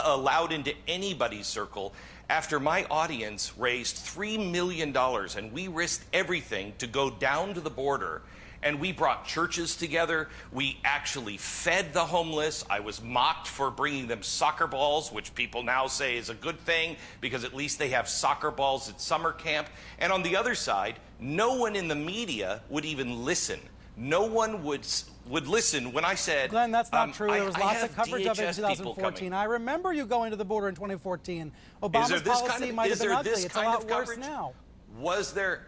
allowed into anybody's circle after my audience raised $3 million, and we risked everything to go down to the border, and we brought churches together. We actually fed the homeless. I was mocked for bringing them soccer balls, which people now say is a good thing because at least they have soccer balls at summer camp. And on the other side, no one in the media would even listen. No one would listen when I said, Glenn, that's not true. There was lots of coverage of it in 2014. I remember you going to the border in 2014. Obama's policy might have been ugly. It's a lot worse now. Was there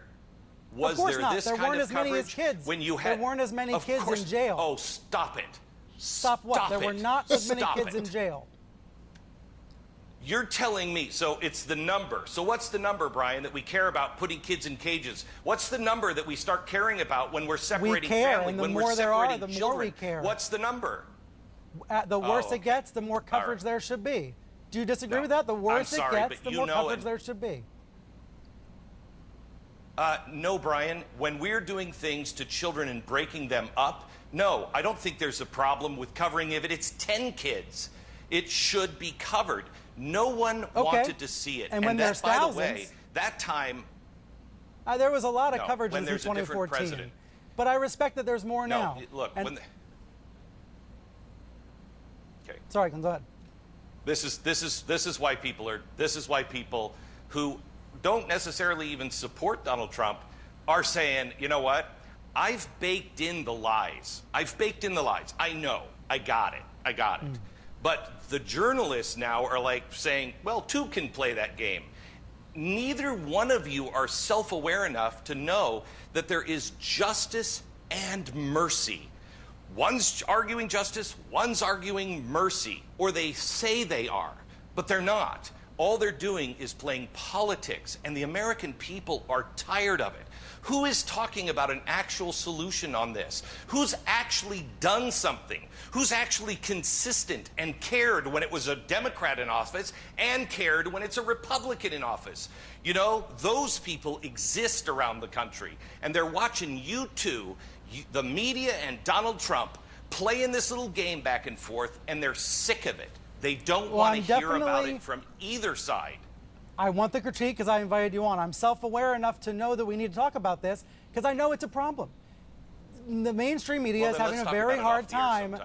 of course there not. this there kind weren't of as many coverage as kids. when you had? There weren't as many kids in jail. Oh, stop it. Stop what? There were not as many kids in jail. You're telling me, so it's the number. So what's the number, Brian, that we care about putting kids in cages? What's the number that we start caring about when we're separating family, and the when more we're there are, separating the children? more we care. What's the number? The worse it gets, the more coverage there should be. Do you disagree with that? The worse it gets, the more coverage there should be. No, Brian. When we're doing things to children and breaking them up, no, I don't think there's a problem with covering if it's 10 kids. It should be covered. No one wanted to see it. And when there's by thousands, the way, that time... there was a lot of coverage in 2014. But I respect that there's more now. Look, okay. Sorry, go ahead. This is why people who don't necessarily even support Donald Trump are saying, you know what? I've baked in the lies. I know. I got it. But the journalists now are like saying, well, two can play that game. neither one of you are self-aware enough to know that there is justice and mercy. One's arguing justice, one's arguing mercy, or they say they are, but they're not. All they're doing is playing politics, and the American people are tired of it. Who is talking about an actual solution on this? Who's actually done something? Who's actually consistent and cared when it was a Democrat in office and cared when it's a Republican in office? You know, those people exist around the country, and they're watching you two, the media and Donald Trump, playing this little game back and forth, and they're sick of it. They don't want to hear about it from either side. I want the critique because I invited you on. I'm self-aware enough to know that we need to talk about this because I know it's a problem. The mainstream media is having a very hard time.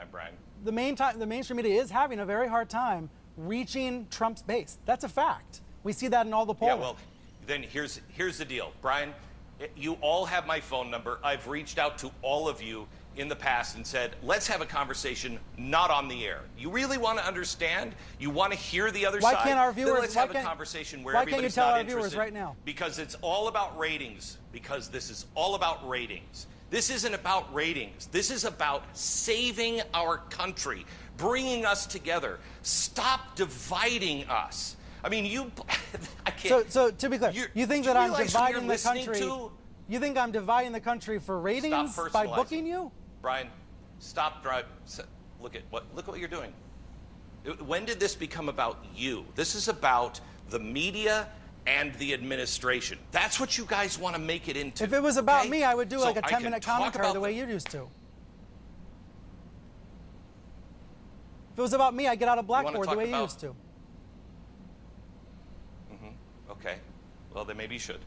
The mainstream media is having a very hard time reaching Trump's base. That's a fact. We see that in all the polling. Yeah, well, then here's the deal, Brian. You all have my phone number. I've reached out to all of you in the past and said, let's have a conversation not on the air. You really want to understand? You want to hear the other side? Why can't our viewers? Then let's have a conversation where everybody's not interested. Why can't you tell our viewers right now? Because it's all about ratings. Because this is all about ratings. This isn't about ratings. This is about saving our country, bringing us together. Stop dividing us. I mean, I can't. So to be clear, you think that I'm dividing the country? You think I'm dividing the country for ratings by booking you? Brian, stop driving. Look what you're doing. When did this become about you? This is about the media and the administration. That's what you guys want to make it into. If it was about me, I would do like a 10-minute commentary the way you used to. If it was about me, I'd get out a blackboard the way you used to. Okay. Well, then maybe you should.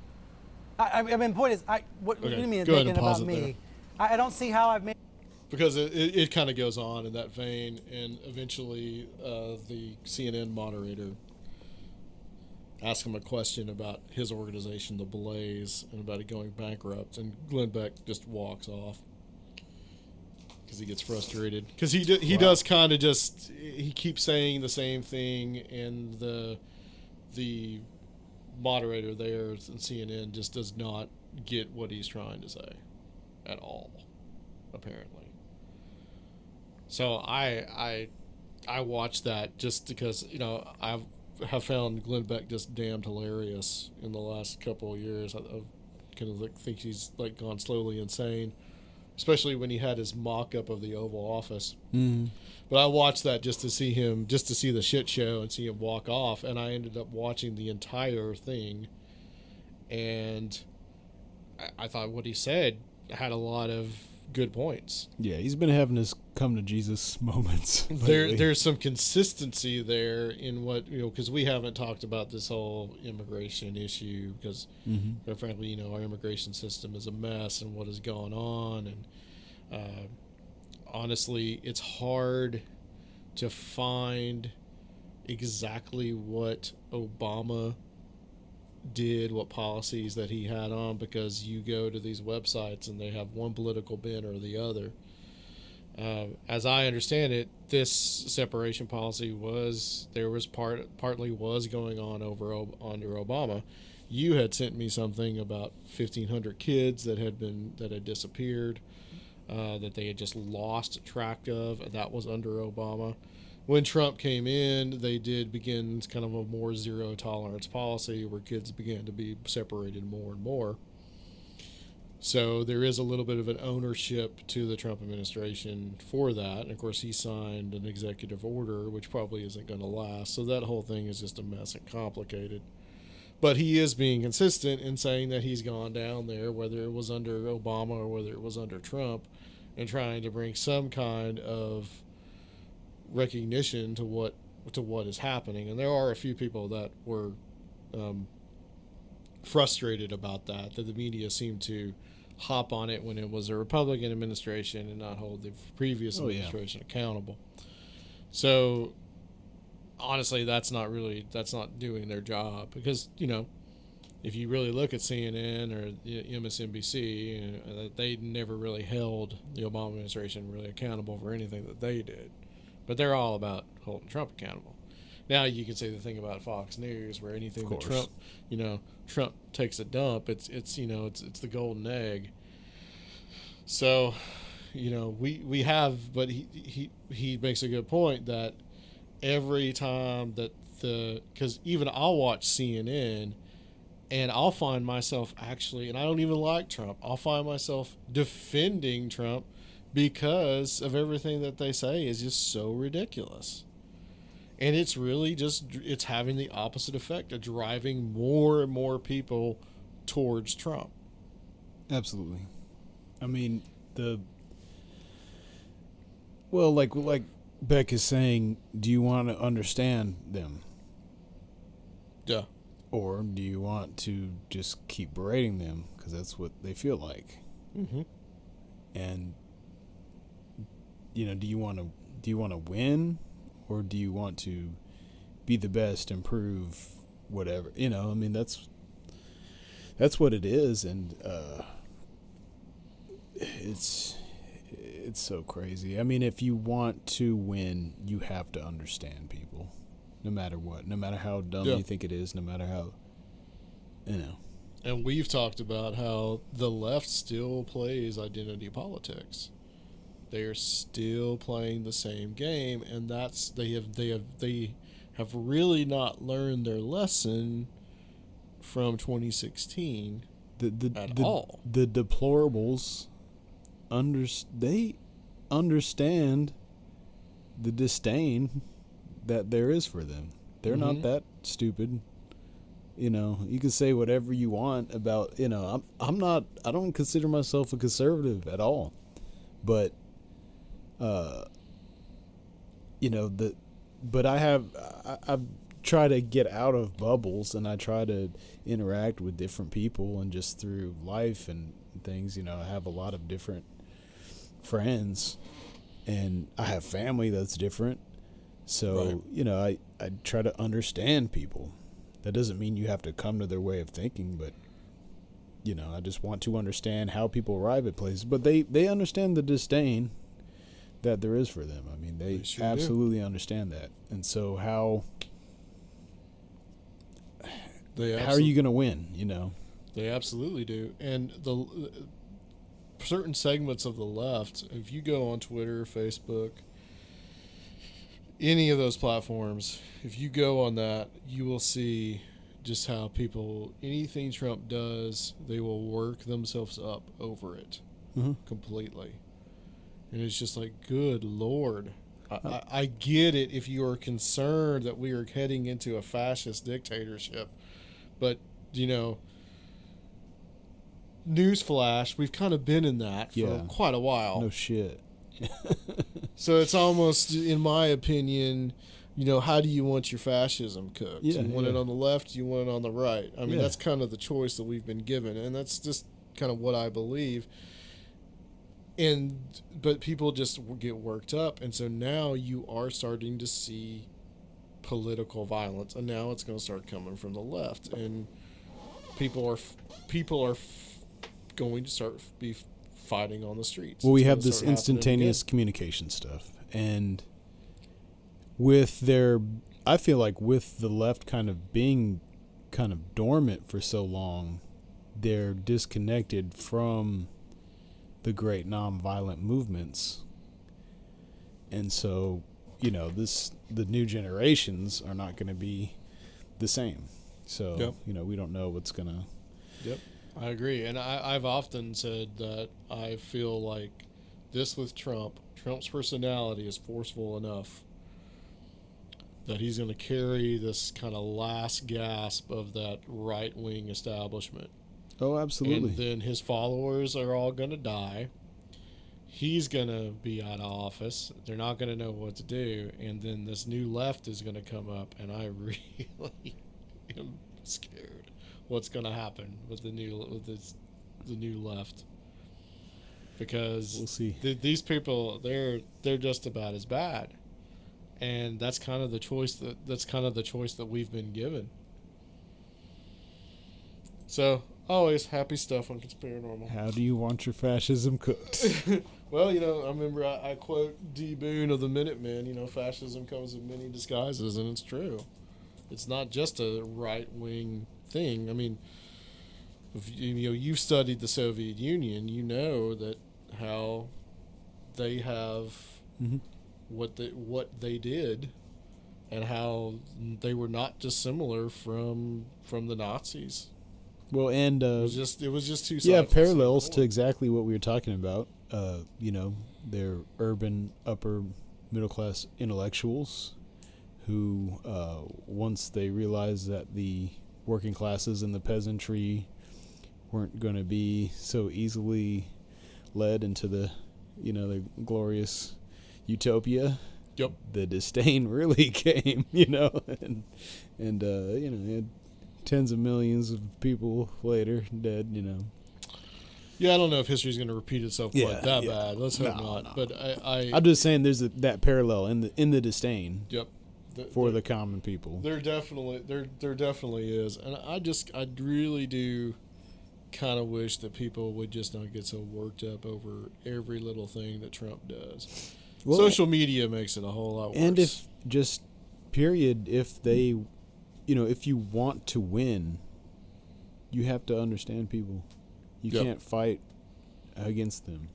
I mean, the point is, what do you mean it's making about me? I don't see how I've made. Because it kind of goes on in that vein, and eventually the CNN moderator asked him a question about his organization, The Blaze, and about it going bankrupt, and Glenn Beck just walks off because he gets frustrated. Because he does kind of just, he keeps saying the same thing, and the moderator there in CNN just does not get what he's trying to say at all, apparently. So I watched that just because, you know, I have found Glenn Beck just damned hilarious in the last couple of years. I kind of think he's like gone slowly insane, especially when he had his mock-up of the Oval Office. But I watched that just to see the shit show and see him walk off, and I ended up watching the entire thing, and I thought what he said had a lot of good points. Yeah, he's been having his come to Jesus moments. There's some consistency there in what, you know, because we haven't talked about this whole immigration issue because, quite frankly, you know, our immigration system is a mess and what has gone on, and honestly, it's hard to find exactly what Obama did, what policies that he had on, because you go to these websites and they have one political bent or the other. As I understand it, this separation policy partly was going on under Obama. You had sent me something about 1,500 kids that had disappeared, that they had just lost track of. That was under Obama. When Trump came in, they did begin kind of a more zero tolerance policy where kids began to be separated more and more. So there is a little bit of an ownership to the Trump administration for that. And of course, he signed an executive order, which probably isn't going to last. So that whole thing is just a mess and complicated. But he is being consistent in saying that he's gone down there, whether it was under Obama or whether it was under Trump, and trying to bring some kind of recognition to what is happening. And there are a few people that were frustrated about that the media seemed to hop on it when it was a Republican administration and not hold the previous administration accountable. So honestly, that's not doing their job, because, you know, if you really look at CNN or MSNBC, you know, they never really held the Obama administration really accountable for anything that they did. But they're all about holding Trump accountable. Now you can say the thing about Fox News, where anything that Trump takes a dump, it's the golden egg. So, we have, but he makes a good point that every time that because even I'll watch CNN, and I'll find myself actually, and I don't even like Trump, I'll find myself defending Trump because of everything that they say is just so ridiculous. And it's really it's having the opposite effect of driving more and more people towards Trump. Absolutely. I mean, like Beck is saying, do you want to understand them? Yeah. Or do you want to just keep berating them because that's what they feel like? Mm-hmm. And do you want to win, or do you want to be the best, improve, whatever? I mean, that's what it is, and it's so crazy. I mean, if you want to win, you have to understand people, no matter what, no matter how dumb you think it is, no matter how, And we've talked about how the left still plays identity politics. They are still playing the same game, and they have really not learned their lesson from 2016 at all. The deplorables they understand the disdain that there is for them. They're not that stupid. You can say whatever you want about, I don't consider myself a conservative at all. But but I've tried to get out of bubbles, and I try to interact with different people, and just through life and things, I have a lot of different friends, and I have family that's different. So, right. I try to understand people. That doesn't mean you have to come to their way of thinking, but I just want to understand how people arrive at places. But they understand the disdain that there is for them. I mean, they sure absolutely understand that. And so how are you going to win, They absolutely do. And the certain segments of the left, if you go on Twitter, Facebook, any of those platforms, if you go on that, you will see just how people, anything Trump does, they will work themselves up over it completely. And it's just like, good Lord. I get it if you are concerned that we are heading into a fascist dictatorship. But, newsflash, we've kind of been in that for quite a while. No shit. So it's almost, in my opinion, how do you want your fascism cooked? You want it on the left, you want it on the right. I mean, that's kind of the choice that we've been given, and that's just kind of what I believe. But people just get worked up, and so now you are starting to see political violence, and now it's going to start coming from the left, and people are going to start be fighting on the streets. Well, we have this instantaneous communication stuff, and I feel like with the left kind of being kind of dormant for so long, they're disconnected from the great nonviolent movements. And so, the new generations are not going to be the same. So, we don't know what's going to... Yep, I agree. And I've often said that I feel like this with Trump's personality is forceful enough that he's going to carry this kind of last gasp of that right-wing establishment. Oh, absolutely. And then his followers are all going to die. He's going to be out of office. They're not going to know what to do. And then this new left is going to come up, and I really am scared what's going to happen with the new left. Because we'll see. These people, they're just about as bad. And that's kind of the choice that we've been given. So, always happy stuff on Conspirinormal. How do you want your fascism cooked? Well, I remember I quote D. Boone of the Minutemen, fascism comes in many disguises, and it's true. It's not just a right-wing thing. I mean, if you've studied the Soviet Union, you know that how they have what they did, and how they were not dissimilar from the Nazis. Well, and it was just two sides. Yeah, parallels to exactly what we were talking about. They're urban upper middle class intellectuals who, once they realized that the working classes and the peasantry weren't going to be so easily led into the glorious utopia. Yep. The disdain really came, and had tens of millions of people later dead, Yeah, I don't know if history's going to repeat itself quite that bad. Let's hope not. No. But I'm just saying there's that parallel in the disdain. Yep. For the common people. There definitely is. And I really do kind of wish that people would just not get so worked up over every little thing that Trump does. Well, social media makes it a whole lot worse. And if they, if you want to win, you have to understand people. You can't fight against them.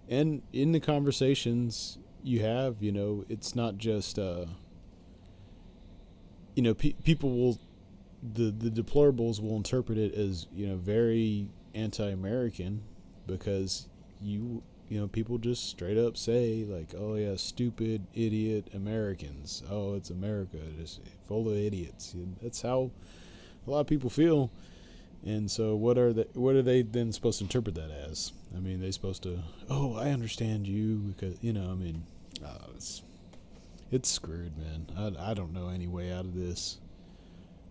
And in the conversations you have, it's not just, people will, the deplorables will interpret it as, very anti-American because people just straight up say like, oh yeah, stupid idiot Americans. Oh, it's America, just full of idiots. That's how a lot of people feel. And so what are they then supposed to interpret that as? I mean, they're supposed to, oh, I understand you because, it's screwed, man. I don't know any way out of this.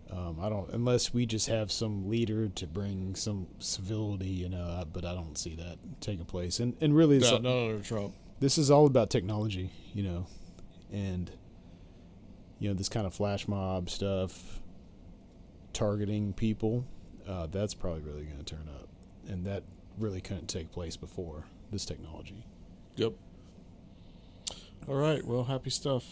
Unless we just have some leader to bring some civility, but I don't see that taking place. And really, not under Trump. This is all about technology, and, this kind of flash mob stuff, targeting people, that's probably really going to turn up. And that really couldn't take place before this technology. Yep. All right. Well, happy stuff.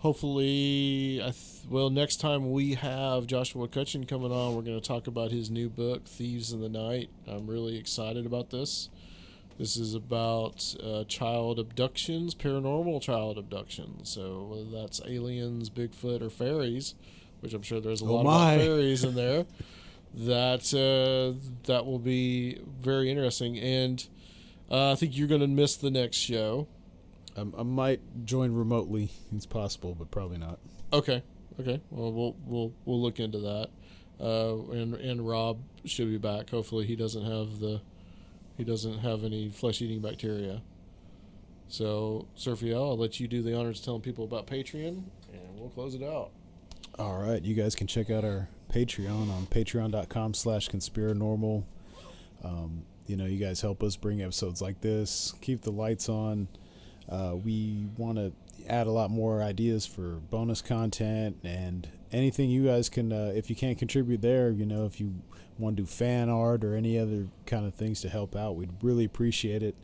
Hopefully, next time we have Joshua Cutchin coming on, we're going to talk about his new book, Thieves in the Night. I'm really excited about this. This is about child abductions, paranormal child abductions. So whether that's aliens, Bigfoot, or fairies, which I'm sure there's a lot about fairies in there, that will be very interesting. And I think you're going to miss the next show. I might join remotely. It's possible, but probably not. Okay. Well, we'll look into that. And Rob should be back. Hopefully, he doesn't have any flesh-eating bacteria. So, Surfiel, I'll let you do the honors telling people about Patreon, and we'll close it out. All right, you guys can check out our Patreon on patreon.com/Conspirinormal. You guys help us bring episodes like this, keep the lights on. We want to add a lot more ideas for bonus content and anything you guys can, if you can't contribute there, if you want to do fan art or any other kind of things to help out, we'd really appreciate it,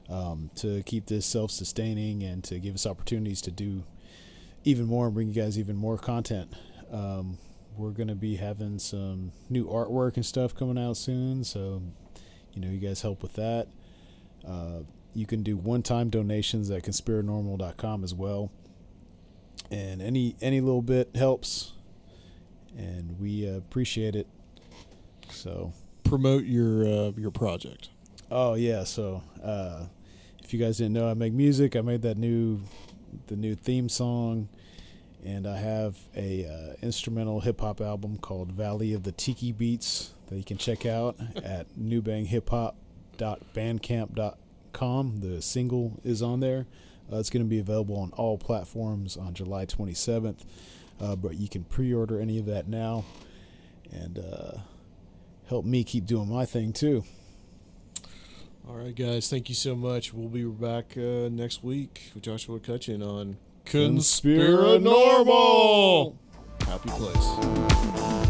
to keep this self-sustaining and to give us opportunities to do even more and bring you guys even more content. We're going to be having some new artwork and stuff coming out soon, so you guys help with that. You can do one-time donations at conspirinormal.com as well. And any little bit helps, and we appreciate it. So promote your project. Oh yeah, so if you guys didn't know, I make music. I made the new theme song, and I have a instrumental hip-hop album called Valley of the Tiki Beats that you can check out at newbanghip-hop.bandcamp.com. The single is on there. It's going to be available on all platforms on July 27th, but you can pre-order any of that now and help me keep doing my thing too. All right, guys, thank you so much. We'll be back next week with Joshua Cutchin on Conspirinormal. Happy place.